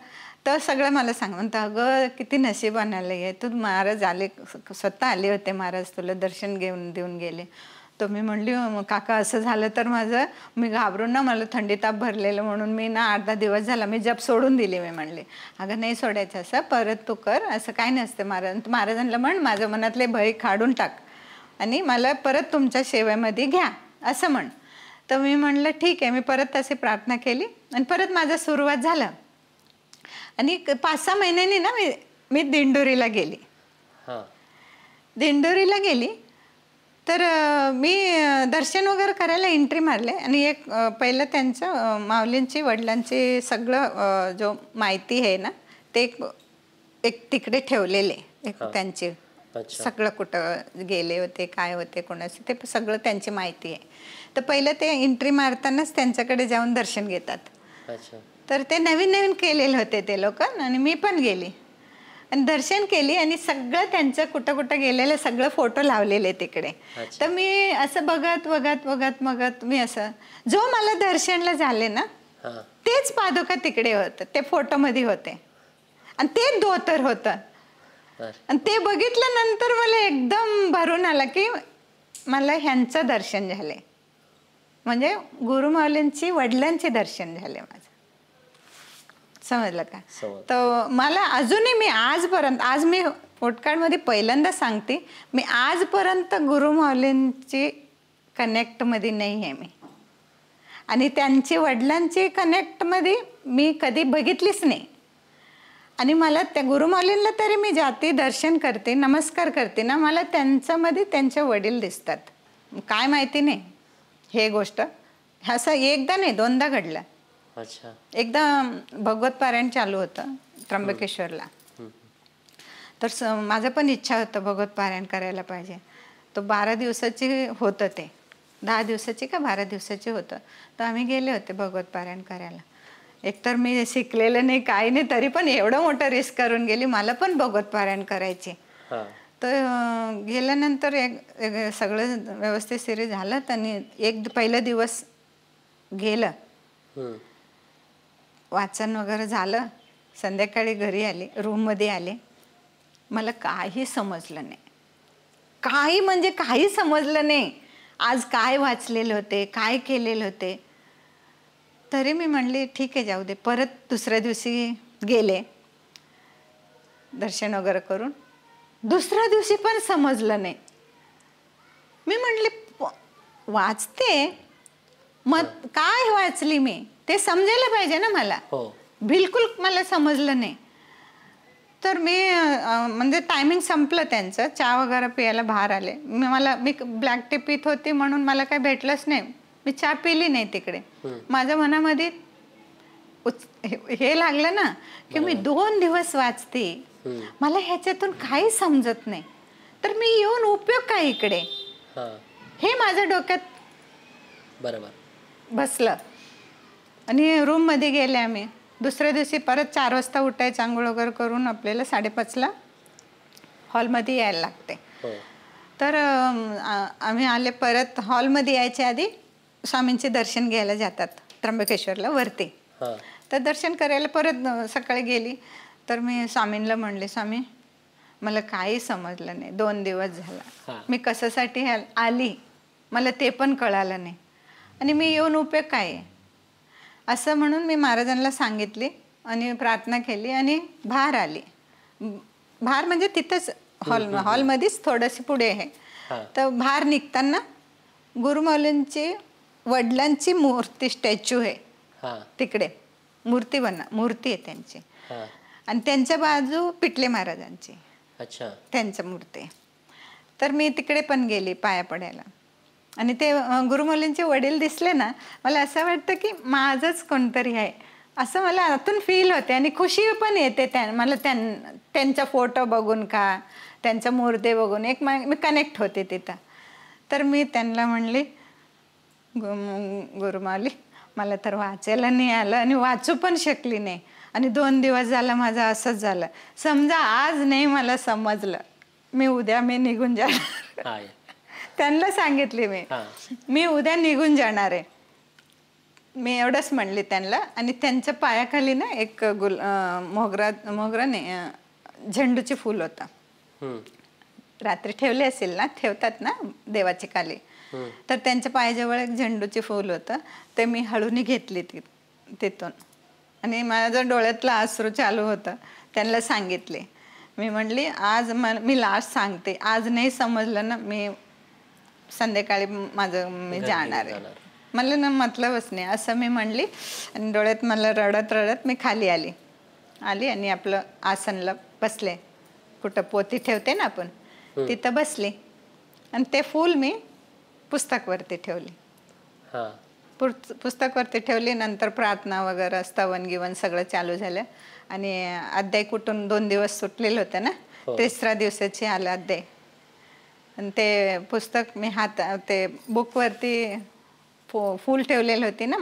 तर सगळं मला सांग म्हणतं अगं किती नशीब आहे तू. महाराज आले, स्वतः आले होते महाराज, तुला दर्शन देऊन गेले. तर मी म्हणली काका असं झालं तर माझं, मी घाबरून ना मला थंडी ताप भरलेलं म्हणून मी ना 8-10 दिवस झाला मी जप सोडून दिली. मी म्हणले अगं नाही सोडायचं, असं परत तू कर, असं काय नसतं. महाराजांना म्हण माझ्या मनातले भय काढून टाक आणि मला परत तुमच्या सेवेमध्ये घ्या असं म्हण. तर मी म्हणलं ठीक आहे. मी परत तशी प्रार्थना केली आणि परत माझं सुरुवात झालं. आणि 5-6 महिन्यांनी ना मी दिंडोरीला गेली. दिंडोरीला गेली तर मी दर्शन वगैरे करायला एंट्री मारले आणि एक पहिलं त्यांचं माऊलींची वडिलांची सगळं जो माहिती आहे ना ते एक तिकडे ठेवलेले एक त्यांची सगळं कुठं गेले होते काय होते कोणाचे ते सगळं त्यांची माहिती आहे. तर पहिलं ते एंट्री मारतानाच त्यांच्याकडे जाऊन दर्शन घेतात. तर ते नवीन नवीन केलेले होते ते लोक आणि मी पण गेली आणि दर्शन केली आणि सगळं त्यांचं कुठं कुठं गेलेलं सगळं फोटो लावलेले तिकडे. तर मी असं बघत बघत बघत बघत मी असं जो मला दर्शनला झाले ना तेच पादुका तिकडे होतं ते फोटोमध्ये होते आणि ते धोतर होतं. आणि ते बघितल्यानंतर मला एकदम भरून आला की मला ह्यांचं दर्शन झाले म्हणजे गुरुमाऊलींची वडिलांचे दर्शन झाले माझं. समजलं का? तर मला अजूनही मी आजपर्यंत आज मी पोटकार्डमध्ये पहिल्यांदा सांगते मी आजपर्यंत गुरुमाऊलींची कनेक्टमध्ये नाही आहे मी आणि त्यांची वडिलांची कनेक्टमध्ये मी कधी बघितलीच नाही. आणि मला त्या गुरुमाऊलींना तरी मी जाते दर्शन करते नमस्कार करते ना मला त्यांच्यामध्ये त्यांचे वडील दिसतात. काय माहिती नाही हे गोष्ट असं एकदा नाही दोनदा घडलं. एकदा भगवत पारायण चालू होतं त्र्यंबकेश्वरला. तर माझं पण इच्छा होतं भगवत पारायण करायला पाहिजे. तो 12 दिवसाची होतं ते 10 दिवसाची का 12 दिवसाची होतं. तर आम्ही गेले होते भगवत पारायण करायला. एकतर मी शिकलेलं नाही काही नाही तरी पण एवढं मोठं रिस्क करून गेली मला पण भगवत पारायण करायची. तर गेल्यानंतर एक सगळं व्यवस्थित सिरी झालं आणि एक पहिला दिवस गेलं वाचन वगैरे झालं. संध्याकाळी घरी आले रूममध्ये आले मला काही समजलं नाही काही म्हणजे काही समजलं नाही. आज काय वाचलेले होते काय केलेले होते. तरी मी म्हणले ठीक आहे जाऊ दे. परत दुसऱ्या दिवशी गेले दर्शन वगैरे करून दुसऱ्या दिवशी पण समजलं नाही. मी म्हणले वाचते मग काय वाचली मी ते समजायला पाहिजे ना मला. बिलकुल मला समजलं नाही. तर मी म्हणजे टायमिंग संपलं त्यांचं चहा वगैरे प्यायला बाहेर आले. मी ब्लॅक टी पित होती म्हणून मला काही भेटलंच नाही. मी चहा पिली नाही तिकडे. माझ्या मनामध्ये हे लागलं ना की मी 2 दिवस वाचते मला ह्याच्यातून काही समजत नाही तर मी येऊन उपयोग काय इकडे हे माझ्या डोक्यात बरोबर बसलं. आणि रूममध्ये गेले आम्ही. दुसऱ्या दिवशी परत 4 वाजता उठायचं आंघोळ वगैरे करून आपल्याला 5:30ला हॉलमध्ये यायला लागते. तर आम्ही आले परत हॉलमध्ये यायच्या आधी स्वामींचे दर्शन घ्यायला जातात त्र्यंबकेश्वरला वरती. तर दर्शन करायला परत सकाळी गेली तर मी स्वामींना म्हणले स्वामी मला काही समजलं नाही 2 दिवस झाला मी कशासाठी आली मला ते पण कळालं नाही आणि मी येऊन उपयोग काय आहे असं म्हणून मी महाराजांना सांगितले आणि प्रार्थना केली आणि बाहेर आली. बाहेर म्हणजे तिथंच हॉलमध्येच थोडंसं पुढे आहे. तर बाहेर निघताना गुरुमाऊलींची वडिलांची मूर्ती स्टॅच्यू आहे तिकडे मूर्ती आहे त्यांची आणि त्यांच्या बाजू पिटले महाराजांची त्यांच्या मूर्ती. तर मी तिकडे पण गेली पाया पडायला आणि ते गुरुमाऊलींचे वडील दिसले ना मला असं वाटतं की माझंच कोणतरी आहे असं मला आतून फील होते आणि खुशी पण येते मला त्यांचा फोटो बघून का त्यांच्या मूर्ती बघून एक मी कनेक्ट होते तिथं. तर मी त्यांना म्हणले गुरुमाऊली मला तर वाचायला नाही आलं आणि वाचू पण शकली नाही आणि 2 दिवस झालं माझं असंच झालं. समजा आज नाही मला समजलं मी उद्या निघून जाणार. त्यांना सांगितले मी उद्या निघून जाणार आहे मी एवढंच म्हणले त्यांना. आणि त्यांच्या पायाखाली ना एक मोगरा नाही झेंडूचे फूल होता. रात्री ठेवले असेल ना ठेवतात ना देवाची खाली. तर त्यांच्या पायाजवळ एक झेंडूचे फूल होतं ते मी हळूनी घेतली तिथून आणि माझ्या डोळ्यातलं अश्रू चालू होतं. त्यांना सांगितले मी म्हणली आज मी लास्ट सांगते आज नाही समजलं ना मी संध्याकाळी मी जाणार आहे मला ना मतलबच नाही असं मी म्हणली. आणि डोळ्यात मला रडत रडत मी खाली आली आणि आपलं आसनला बसले कुठं पोती ठेवते ना आपण तिथं बसले आणि ते फूल मी पुस्तकवरती ठेवली. हां. पुस्तकवरती ठेवली. नंतर प्रार्थना वगैरे स्तवन गिवन सगळं चालू झालं आणि अध्याय कुठून 2 दिवस सुटलेले होते ना, हो. 3ऱ्या दिवसाची आलं अध्याय. आणि ते पुस्तक मी ते बुकवरती फूल ठेवलेली होती ना,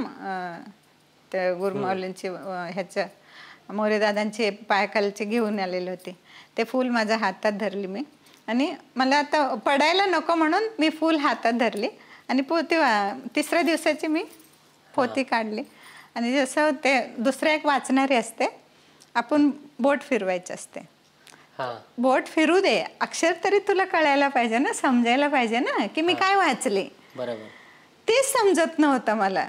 ते गुरुमाऊलींची ह्याचं मोरेदादांची पायाखालची घेऊन आलेली होती. ते फूल माझ्या हातात धरली मी आणि मला आता पडायला नको म्हणून मी फूल हातात धरली आणि पोती 3ऱ्या दिवसाची मी पोती काढली. आणि जसं ते दुसरं एक वाचणारी असते, आपण बोट फिरवायची असते. बोट फिरू दे, अक्षर तरी तुला कळायला पाहिजे ना, समजायला पाहिजे ना की मी काय वाचले. बरोबर. तेच समजत नव्हतं मला.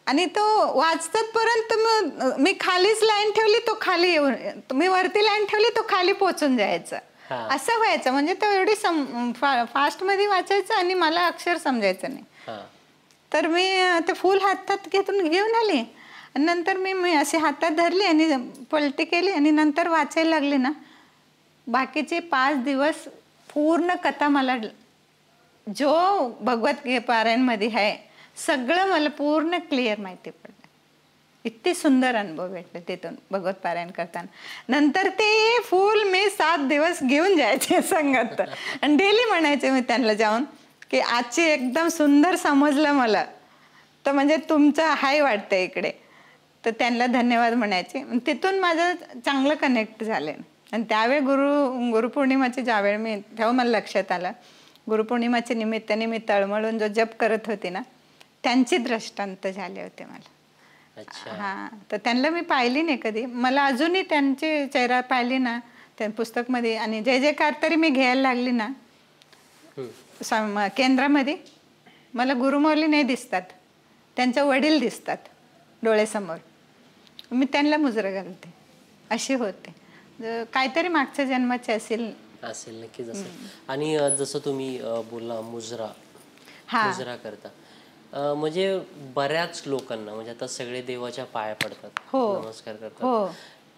आणि तो वाचतात परंतु मी खालीच लाईन ठेवली, तो खाली येऊन, मी वरती लाईन ठेवली, तो खाली पोचून जायचं. असं व्हायचं. म्हणजे तो एवढी फास्ट मध्ये वाचायचं आणि मला अक्षर समजायचं नाही. तर मी ते फूल हातात घेऊन आली आणि नंतर मी अशी हातात धरली आणि पलटी केली आणि नंतर वाचायला लागली ना. बाकीचे 5 दिवस पूर्ण कथा मला, जो भगवद्गीता पारायणमध्ये आहे सगळं मला पूर्ण क्लिअर माहिती पडलं. इतके सुंदर अनुभव भेटले तिथून भगवत पारायण करताना. नंतर ते फूल मी 7 दिवस घेऊन जायचे संगत आणि डेली म्हणायचे मी त्यांना जाऊन की आजची एकदम सुंदर समजलं मला, तर म्हणजे तुमचं हाय वाटतं इकडे. तर त्यांना धन्यवाद म्हणायचे. तिथून माझं चांगलं कनेक्ट झाले. आणि त्यावेळी गुरुपौर्णिमाची ज्यावेळी मी, तेव्हा मला लक्षात आलं गुरुपौर्णिमाच्या निमित्ताने मी तळमळून जो जप करत होते ना, त्यांची दृष्टांत झाले होते मला. हां. तर त्यांना मी पाहिली नाही कधी. मला अजूनही त्यांचे चेहरा पाहिली ना त्या पुस्तकमध्ये आणि जय जयकार तरी मी घ्यायला लागली ना केंद्रामध्ये, मला गुरुमाऊली नाही दिसतात, त्यांचे वडील दिसतात डोळ्यासमोर. मी त्यांना मुजरा घालते, अशी होते. काहीतरी मागच्या जन्माचे असेल नक्कीच असेल. आणि जसं तुम्ही बोलला मुजरा करता, म्हणजे बऱ्याच लोकांना, म्हणजे आता सगळे देवाच्या पाया पडतात, नमस्कार करतात.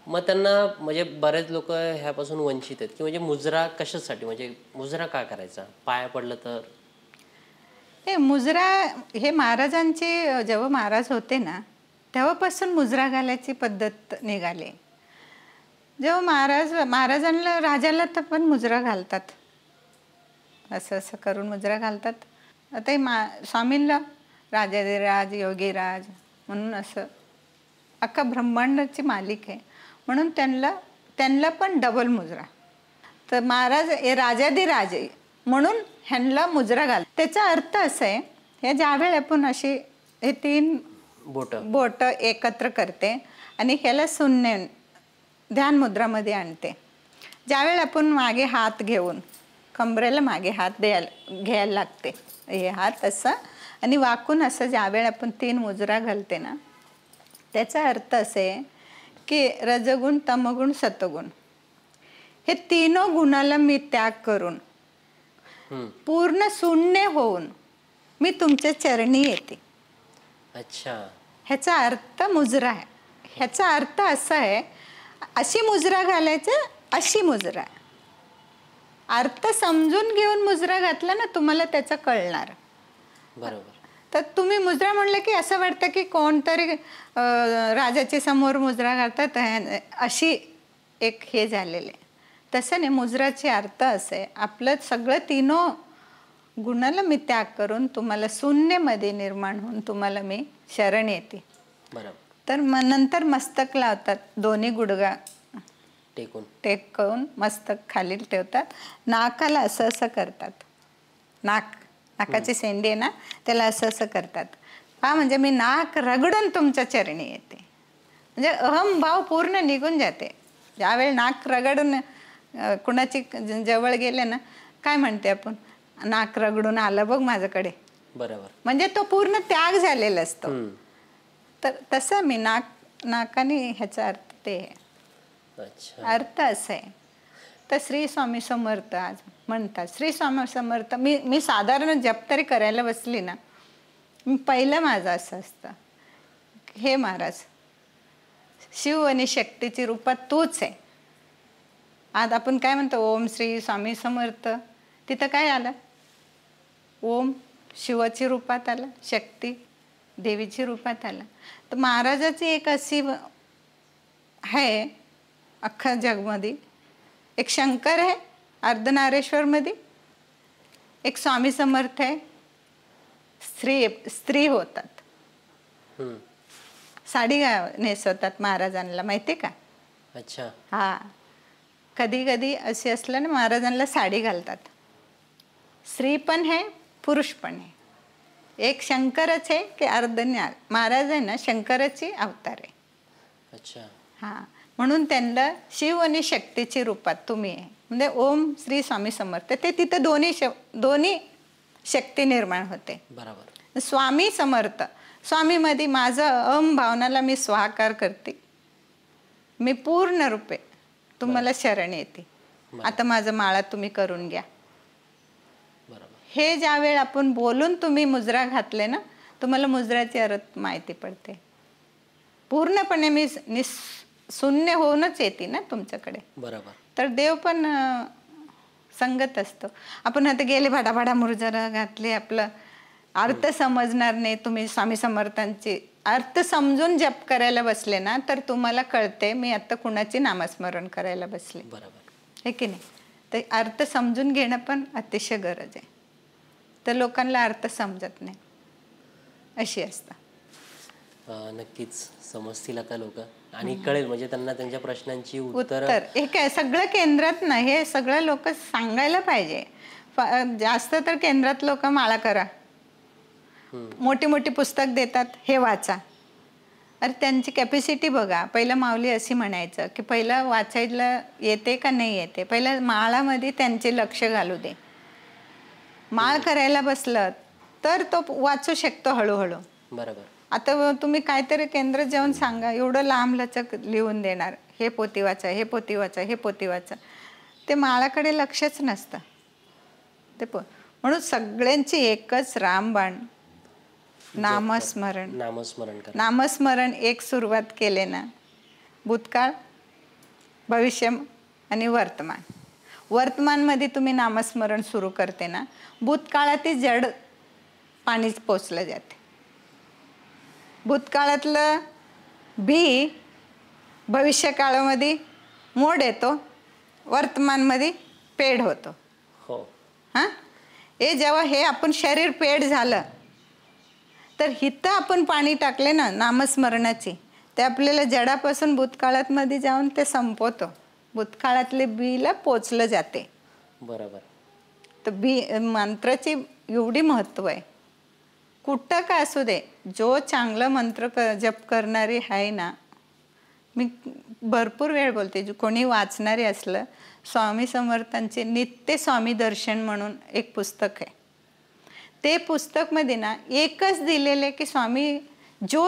मग त्यांना, म्हणजे बरेच लोक ह्यापासून वंचित आहेत की म्हणजे मुजरा कशासाठी, म्हणजे मुजरा का करायचा, पाया पडलं तर. हे मुजरा, हे महाराजांचे जेव्हा महाराज होते ना तेव्हापासून मुजरा घालायची पद्धत निघाली. जेव्हा महाराजांना, राजाला तर पण मुजरा घालतात, असं असं करून मुजरा घालतात. आता स्वामींना राजाधिराज योगीराज म्हणून असं अख्खा ब्रह्मांडाची मालिक आहे म्हणून त्यांना पण डबल मुजरा. तर महाराज हे राजाधिराज आहे म्हणून ह्यांना मुजरा घाल. त्याचा अर्थ असा आहे, हे ज्यावेळी आपण अशी हे 3 बोट एकत्र करते आणि ह्याला शून्य ध्यान मुद्रामध्ये आणते. ज्यावेळी आपण मागे हात घेऊन कंबरेला मागे हात घ्यायला लागते, हे हात असं आणि वाकून असं ज्यावेळी आपण 3 मुजरा घालते ना, त्याचा अर्थ असे की रजगुण तमगुण सतगुण हे 3 गुणाला मी त्याग करून पूर्ण शून्य होऊन मी तुमच्या चरणी येते. अच्छा. ह्याचा अर्थ मुजरा आहे. ह्याचा अर्थ असा आहे, अशी मुजरा घालायचं, अशी मुजरा. अर्थ समजून घेऊन मुजरा घातला ना तुम्हाला त्याचं कळणार. बरोबर. तर तुम्ही मुजरा म्हणलं की असं वाटतं की कोणतरी राजाच्या समोर मुजरा घालतात अशी एक हे झालेले. तसं नाही. मुजराचे अर्थ असे, आपलं सगळं 3 गुणाला मी त्याग करून तुम्हाला शून्यमध्ये निर्माण होऊन तुम्हाला मी शरण येते. बरोबर. तर नंतर मस्तक लावतात, दोन्ही गुडघा टेकून मस्तक खाली ठेवतात, नाकाला असं असं करतात. नाकाची सेंडी आहे ना, त्याला असं असं करतात. म्हणजे मी नाक रगडून तुमच्या चरणी येते. म्हणजे अहम भाव पूर्ण निघून जाते. ज्यावेळी नाक रगडून कुणाची जवळ गेले ना, काय म्हणते आपण, नाक रगडून आलं बघ माझ्याकडे. बरोबर. म्हणजे तो पूर्ण त्याग झालेला असतो. तर तसं मी नाकाने ह्याचा अर्थ ते अर्थ असं आहे. तर श्री स्वामी समर्थ आज म्हणतात, श्री स्वामी समर्थ. मी साधारण जप तरी करायला बसली ना, मी पहिलं माझं असं असतं, हे महाराज शिव आणि शक्तीची रूपात तूच आहे. आज आपण काय म्हणतो, ओम श्री स्वामी समर्थ, तिथं काय आलं, ओम शिवाची रूपात आला, शक्ती देवीची रूपात आला. तर महाराजाची एक अशी आहे अख्खा जगमध्ये, एक शंकर आहे अर्धनारेश्वरमध्ये, एक स्वामी समर्थ आहे, स्त्री होतात, हम्म. साडी नेसवतात महाराजांना, माहिती का? अच्छा. हा, कधी कधी असे असलं ना महाराजांना साडी घालतात. स्त्री पण आहे, पुरुष पण आहे. एक शंकरच आहे की महाराज आहे ना शंकराची अवतार आहे. अच्छा. हा, म्हणून त्यांना शिव आणि शक्तीची रूपात तुम्ही आहे. म्हणजे ओम श्री स्वामी समर्थ, ते तिथं दोन्ही शक्ती निर्माण होते. बरोबर. स्वामी समर्थ, स्वामी मध्ये माझं अहम भावनाला मी स्वाकार करते, मी पूर्ण रूपे तुम्हाला शरण येते, आता माझं माळा तुम्ही करून घ्या. बरोबर. हे ज्या वेळ आपण बोलून तुम्ही मुद्रा घातले ना, तुम्हाला मुद्राची अर्थ माहिती पडते. पूर्णपणे मी शून्य होऊनच येते ना तुमच्याकडे. बरोबर. तर देव पण संगत असतो. आपण आता गेले भाडाभाडा मुर्जरा घातले, आपलं अर्थ समजणार नाही. तुम्ही स्वामी समर्थांचे अर्थ समजून जप करायला बसले ना, तर तुम्हाला कळते मी आता कुणाचे नामस्मरण करायला बसले. बरोबर. हे की नाही? तर अर्थ समजून घेणं पण अतिशय गरज आहे. तर लोकांना अर्थ समजत नाही, अशी असतं. नक्कीच समजतील आता लोक, आणि कळेल म्हणजे त्यांना त्यांच्या प्रश्नांची उत्तर. हे काय सगळं केंद्रात ना, हे सगळं लोक सांगायला पाहिजे. जास्त तर केंद्रात लोक माळा करा, मोठी मोठी पुस्तक देतात, हे वाचा. अरे त्यांची कॅपॅसिटी बघा. पहिलं माऊली अशी म्हणायचं की पहिलं वाचायला येते का नाही येते, पहिलं माळामध्ये त्यांचे लक्ष घालू दे. माळ करायला बसलं तर तो वाचू शकतो हळूहळू. बरोबर. आता तुम्ही काहीतरी केंद्र जेवण सांगा, एवढं लांब लचक लिहून देणार, हे पोती वाचा, हे पोती वाचा, हे पोती वाचा, ते माळाकडे लक्षच नसतं. ते म्हणून सगळ्यांची एकच रामबाण, नामस्मरण. नामस्मरण एक सुरुवात केले ना, भूतकाळ, भविष्य आणि वर्तमान. वर्तमानमध्ये तुम्ही नामस्मरण सुरू करते ना, भूतकाळातील जड पाणी पोचलं जाते. भूतकाळातलं बी भविष्यकाळामध्ये मोड येतो, वर्तमानमध्ये पेड होतो. हो. हां, हे जेव्हा हे आपण शरीर पेड झालं, तर हिथं आपण पाणी टाकले ना नामस्मरणाची, ते आपल्याला जडापासून भूतकाळात मध्ये जाऊन ते संपवतो. भूतकाळातले बीला पोचलं जाते. बरोबर. तर मंत्राची एवढी महत्त्व आहे. कुठं का असू दे, जो चांगलं मंत्र जप करणारी आहे ना, मी भरपूर वेळ बोलते, जो कोणी वाचणारे असलं, स्वामी समर्थांचे नित्य स्वामी दर्शन म्हणून एक पुस्तक आहे. ते पुस्तकमध्ये ना एकच दिलेले की स्वामी जो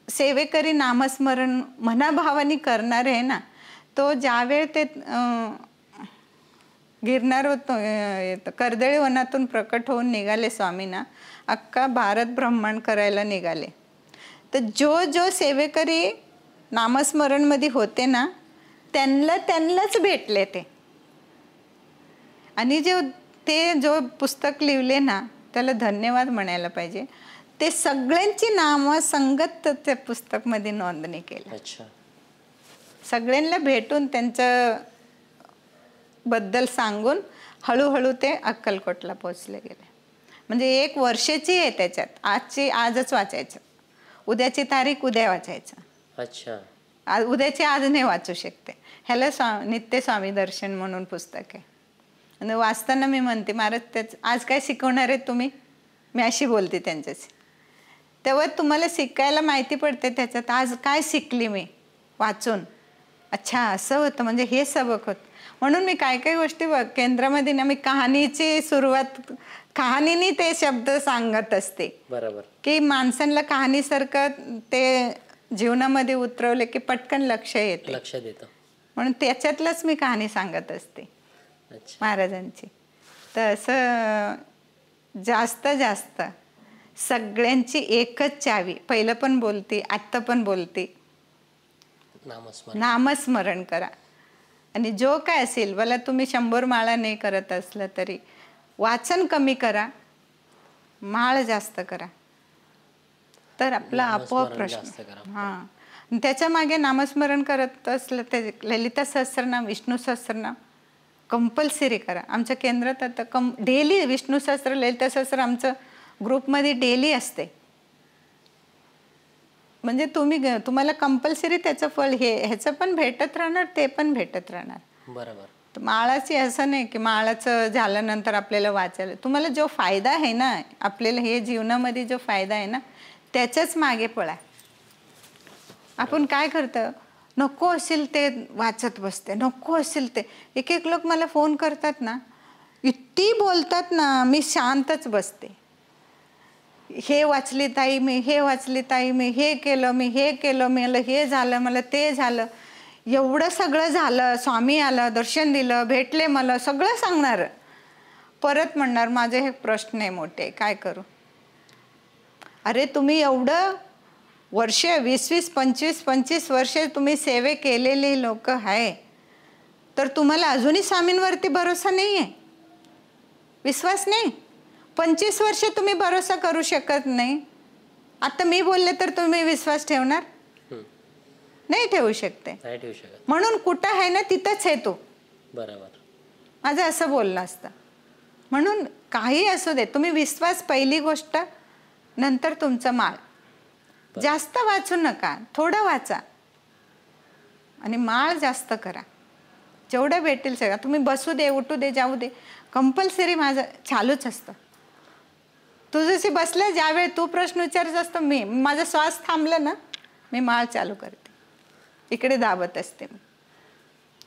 सेवेकरी नामस्मरण मनाभावाने करणार आहे ना, तो ज्यावेळ ते गिरणार होतो, कर्दळी वनातून प्रकट होऊन निघाले स्वामी ना, अख्खा भारत ब्रह्मांड करायला निघाले. तर जो सेवेकरी नामस्मरणमध्ये होते ना, त्यांनाच भेटले ते. आणि जो पुस्तक लिहिले ना, त्याला धन्यवाद म्हणायला पाहिजे. ते सगळ्यांची नामं संगत त्या पुस्तकमध्ये नोंदणी केली. अच्छा. सगळ्यांना भेटून त्यांच्या बद्दल सांगून हळूहळू ते अक्कलकोटला पोहोचले गेले. म्हणजे 1 वर्षाची आहे त्याच्यात. आजच वाचायचं, उद्याची तारीख उद्या वाचायचं. अच्छा. उद्याची आज नाही वाचू शकते. ह्याला नित्य स्वामी दर्शन म्हणून पुस्तक आहे. आणि वाचताना मी म्हणते, महाराज आज काय शिकवणार आहे तुम्ही, मी अशी बोलते त्यांच्याशी. तेव्हा तुम्हाला शिकायला माहिती पडते त्याच्यात आज काय शिकली मी वाचून. अच्छा, असं होतं, म्हणजे हे सबक होतं. म्हणून मी काय गोष्टी केंद्रामध्ये ना, मी कहाणीची सुरुवात, कहाणीनी ते शब्द सांगत असते. बरोबर. की माणसांना कहाणीसारखं ते जीवनामध्ये उतरवले की पटकन लक्ष देतं. म्हणून त्याच्यातलंच मी कहाणी सांगत असते महाराजांची. तर असं जास्त सगळ्यांची एकच चावी, पहिलं पण बोलते, आत्ता पण बोलते, नामस्मरण करा. आणि जो काय असेल, मला तुम्ही 100 माळा नाही करत असलं तरी वाचन कमी करा, माळ जास्त करा, तर आपला आपोआप प्रश्न. हां, त्याच्या मागे नामस्मरण करत असलं ते ललिता सहस्रनाम, विष्णू सहस्रनाम कंपल्सरी करा. आमच्या केंद्रात आता डेली विष्णू सहस्त्र, ललिता सहस्त्र आमचं ग्रुपमध्ये डेली असते. म्हणजे तुम्हाला कंपल्सरी त्याचं फळ ह्याचं पण भेटत राहणार, ते पण भेटत राहणार. बरोबर. तर माळाची असं नाही की माळाचं झाल्यानंतर आपल्याला वाचायला, तुम्हाला जो फायदा आहे ना, आपल्याला हे जीवनामध्ये जो फायदा आहे ना, त्याच्याच मागे पळा. आपण काय करतं, नको असेल ते वाचत बसते, नको असेल ते. एक एक लोक मला फोन करतात ना, इतकी बोलतात ना, मी शांतच बसते. हे वाचली ताई मी, हे वाचली ताई मी, हे केलं मी, हे केलं, मला हे झालं, मला ते झालं, एवढं सगळं झालं, स्वामी आलं, दर्शन दिलं, भेटले, मला सगळं सांगणार. परत म्हणणार माझे हे प्रश्न आहे मोठे, काय करू. अरे तुम्ही एवढं वर्ष 20-20, 25-25 वर्षे तुम्ही सेवे केलेली लोक आहे, तर तुम्हाला अजूनही स्वामींवरती भरोसा नाही आहे, विश्वास नाही. 25 वर्ष तुम्ही भरोसा करू शकत नाही, आता मी बोलले तर तुम्ही विश्वास ठेवणार नाही, ठेवू शकते. म्हणून कुठं आहे ना तिथंच आहे तो. बरोबर. माझं असं बोलणं असतं. म्हणून काही असू दे, तुम्ही विश्वास पहिली गोष्ट, नंतर तुमचं माळ. जास्त वाचू नका, थोडं वाचा आणि माळ जास्त करा. जेवढं भेटेल सगळं. तुम्ही बसू दे, उठू दे, जाऊ दे, कंपल्सरी माझं चालूच असतं. तुझ्याशी बसलं, ज्यावेळी तू प्रश्न विचारत असतो, माझा श्वास थांबलं ना, मी माळ चालू करते, इकडे दाबत असते.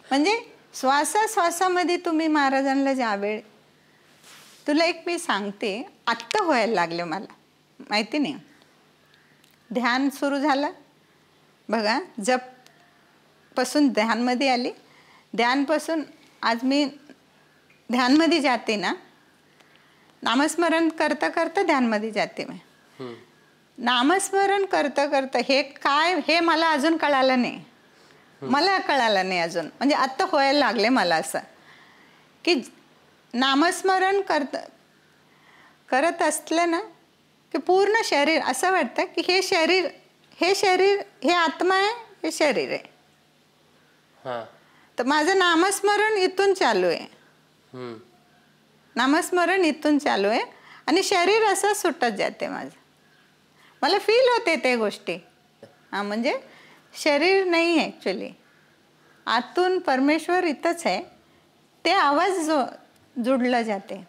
म्हणजे श्वासामध्ये तुम्ही महाराजांना ज्यावेळी, तुला एक मी सांगते, आत्ता व्हायला लागले मला, माहिती नाही. ध्यान सुरू झालं बघा, जपपासून ध्यानमध्ये आली, ध्यानपासून आज मी ध्यानमध्ये जाते ना, नामस्मरण करता करता ध्यानमध्ये जाते मी. नामस्मरण करता करता हे काय, हे मला अजून कळालं नाही, मला कळालं नाही अजून. म्हणजे आत्ता व्हायला लागले मला असं की नामस्मरण करत असलं ना की पूर्ण शरीर असं वाटतं की हे शरीर हे आत्मा आहे, हे शरीर आहे. तर माझं नामस्मरण इथून चालू आहे, नामस्मरण इथून चालू आहे आणि शरीर असं सुटत जाते माझं. मला फील होते ते गोष्टी. हां, म्हणजे शरीर नाही आहे ॲक्च्युली, आतून परमेश्वर इथंच आहे. ते आवाज जुडला जाते.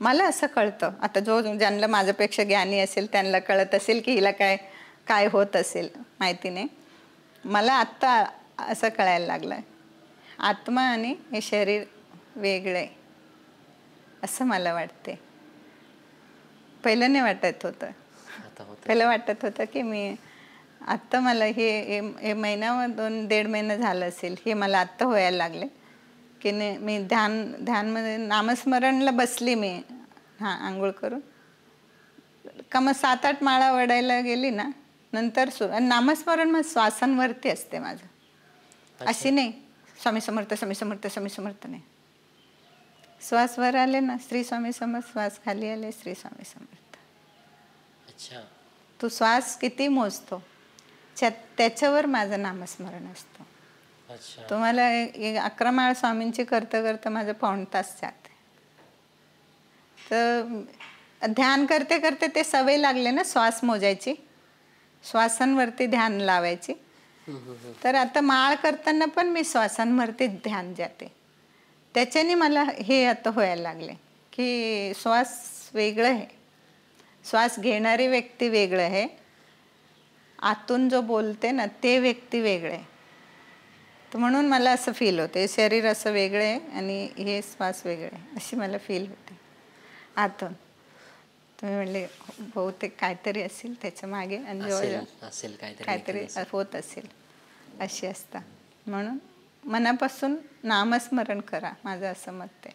मला असं कळतं. आता ज्यांना माझ्यापेक्षा ज्ञानी असेल त्यांना कळत असेल की हिला काय होत असेल, माहिती नाही. मला आत्ता असं कळायला लागलं, आत्मा आणि हे शरीर वेगळं आहे असं मला वाटते. पहिलं नाही वाटत होतं. पहिलं वाटत होतं की मी आत्ता मला हे महिना 2-1.5 महिना झालं असेल, हे मला आत्ता व्हायला लागले की नाही. मी ध्यानमध्ये नामस्मरणला बसली मी, हां, आंघोळ करून का मग 7-8 माळा वडायला गेली ना, नंतर नामस्मरण मग श्वासांवरती असते माझं. अशी नाही स्वामी समर्थ स्वामी समर्थ स्वामी समर्थ नाही. श्वास वर आले ना, श्री स्वामी समर्थ, श्वास खाली आले, श्री स्वामी समर्थ. अच्छा. तू श्वास किती मोजतो त्याच्यावर माझं नामस्मरण असतं. अच्छा. तुम्हाला 11 माळ स्वामींची करता करता माझं 1.5 तास जाते. तर ध्यान करते करते ते सवय लागले ना श्वास मोजायची, श्वासांवरती ध्यान लावायची. तर आता माळ करताना पण मी श्वासांवरती ध्यान जाते. त्याच्याने मला हे आता व्हायला लागले की श्वास वेगळं आहे, श्वास घेणारी व्यक्ती वेगळं आहे, आतून जो बोलते ना ते व्यक्ती वेगळे. तर म्हणून मला असं फील होते, शरीर असं वेगळं आहे आणि हे श्वास वेगळे आहे अशी मला फील होते आतून. तुम्ही म्हणले बहुतेक काहीतरी असेल त्याच्या मागे आणि असेल काहीतरी होत असेल अशी असता. म्हणून मनापासून नामस्मरण करा, माझं असं मत आहे.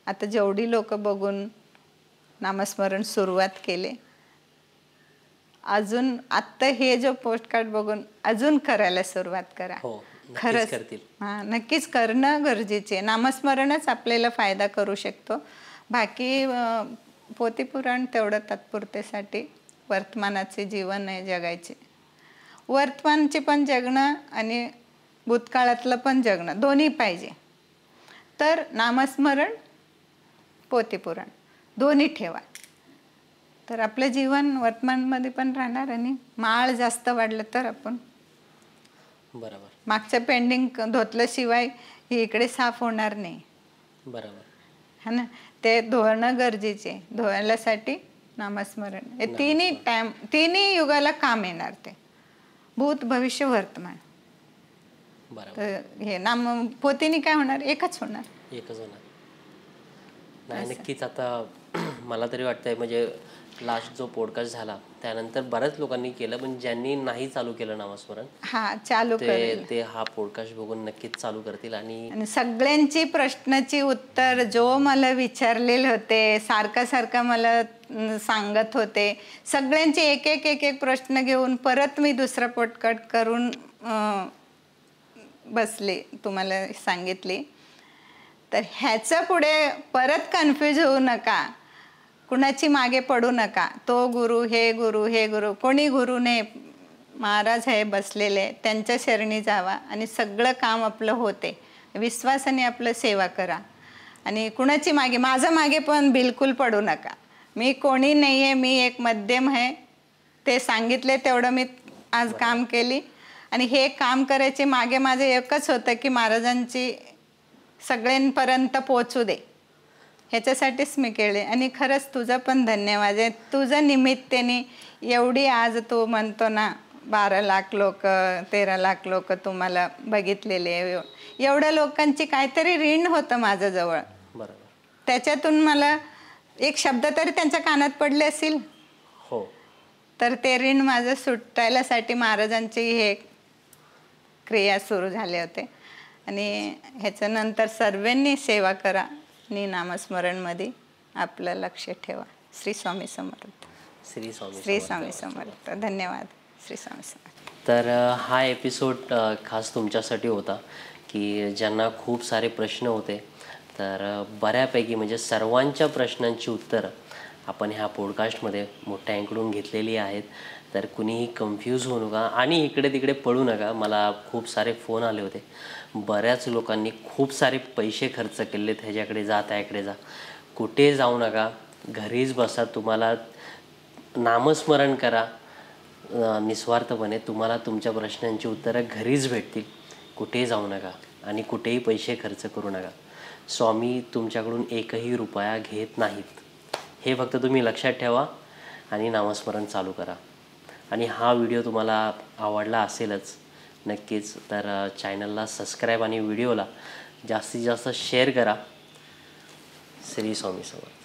आता जेवढी लोक बघून नामस्मरण सुरुवात केले, अजून आत्ता हे जो पोस्टकार्ड बघून अजून करायला सुरुवात करा. खरंच हां, नक्कीच करणं गरजेचे आहे. नामस्मरणच आपल्याला फायदा करू शकतो. बाकी पोथीपुराण तेवढं तात्पुरतेसाठी वर्तमानाचे जीवन आहे जगायचे. वर्तमानचे पण जगणं आणि भूतकाळातलं पण जगणं दोन्ही पाहिजे. तर नामस्मरण पोथीपुराण दोन्ही ठेवा, तर आपलं जीवन वर्तमानमध्ये पण राहणार आणि माळ जास्त वाढलं तर आपण बरोबर मागचं पेंडिंग धुतल्याशिवाय ही इकडे साफ होणार नाही. बरोबर है ना. ते धुणं गरजेचे. धुवायलासाठी नामस्मरण हे तिन्ही युगाला काम येणार. ते भूत भविष्य वर्तमान. बरोबर तर हे नाम पोथीने काय होणार, एकच होणार. एकच होणार. नाही नक्कीच. आता मला तरी वाटतंय म्हणजे लास्ट जो पॉडकास्ट झाला त्यानंतर बऱ्याच लोकांनी केलं, पण ज्यांनी नाही चालू केलं नामस्मरण चालू ते हा पॉडकास्ट बघून नक्कीच चालू करतील. आणि सगळ्यांची प्रश्नाची उत्तर जो मला विचारलेले होते, सारखं मला सांगत होते, सगळ्यांचे एक एक प्रश्न घेऊन परत मी दुसरा पॉडकास्ट करून बसले, तुम्हाला सांगितले. तर ह्याचं पुढे परत कन्फ्यूज होऊ नका, कुणाची मागे पडू नका. तो गुरु हे गुरु कोणी गुरु नाही, महाराज हे बसलेले, त्यांच्या शरणी जावा आणि सगळं काम आपलं होते. विश्वासाने आपलं सेवा करा आणि कुणाची मागे, माझं मागे पण बिलकुल पडू नका. मी कोणी नाही आहे, मी एक मध्यम आहे. ते सांगितले तेवढं मी आज काम केली आणि हे काम करायचे मागे माझं एकच होतं की महाराजांची सगळ्यांपर्यंत पोचू दे, ह्याच्यासाठीच मी केले. आणि खरंच तुझं पण धन्यवाद आहे. तुझं निमित्ताने एवढी आज तू म्हणतो ना 12 लाख लोक 13 लाख लोक तुम्हाला बघितलेले, एवढ्या लोकांची काहीतरी ऋण होतं माझ्याजवळ. बरोबर. त्याच्यातून मला एक शब्द तरी त्यांच्या कानात पडले असतील. हो. तर ते ऋण माझं सुटायलासाठी महाराजांची हे क्रिया सुरू झाले होते. आणि ह्याच्यानंतर सर्वांनी सेवा करा आणि नामस्मरणमध्ये आपलं लक्ष ठेवा. श्री स्वामी समर्थ. श्री स्वामी समर्थ. धन्यवाद. श्री स्वामी समर्थ. तर हा एपिसोड खास तुमच्यासाठी होता की ज्यांना खूप सारे प्रश्न होते, तर बऱ्यापैकी म्हणजे सर्वांच्या प्रश्नांची उत्तरं आपण ह्या पॉडकास्टमध्ये मोठ्यांकडून घेतलेली आहेत. तर कुणीही कन्फ्यूज होऊ नका आणि इकडे तिकडे पडू नका. मला खूप सारे फोन आले होते, बऱ्याच लोकांनी खूप सारे पैसे खर्च केले, ह्याच्याकडे जा त्याकडे जा. कुठे जाऊ नका, घरीच बसा. तुम्हाला नामस्मरण करा निस्वार्थपणे, तुम्हाला तुमच्या प्रश्नांची उत्तरं घरीच भेटतील. कुठेही जाऊ नका आणि कुठेही पैसे खर्च करू नका. स्वामी तुमच्याकडून एकही रुपया घेत नाहीत, हे फक्त तुम्ही लक्षात ठेवा आणि नामस्मरण चालू करा. आणि हा व्हिडिओ तुम्हाला आवडला असेलच नक्कीच, तर चॅनलला सबस्क्राईब आणि व्हिडिओला जास्तीत जास्त शेअर करा. श्री स्वामी समर्थ.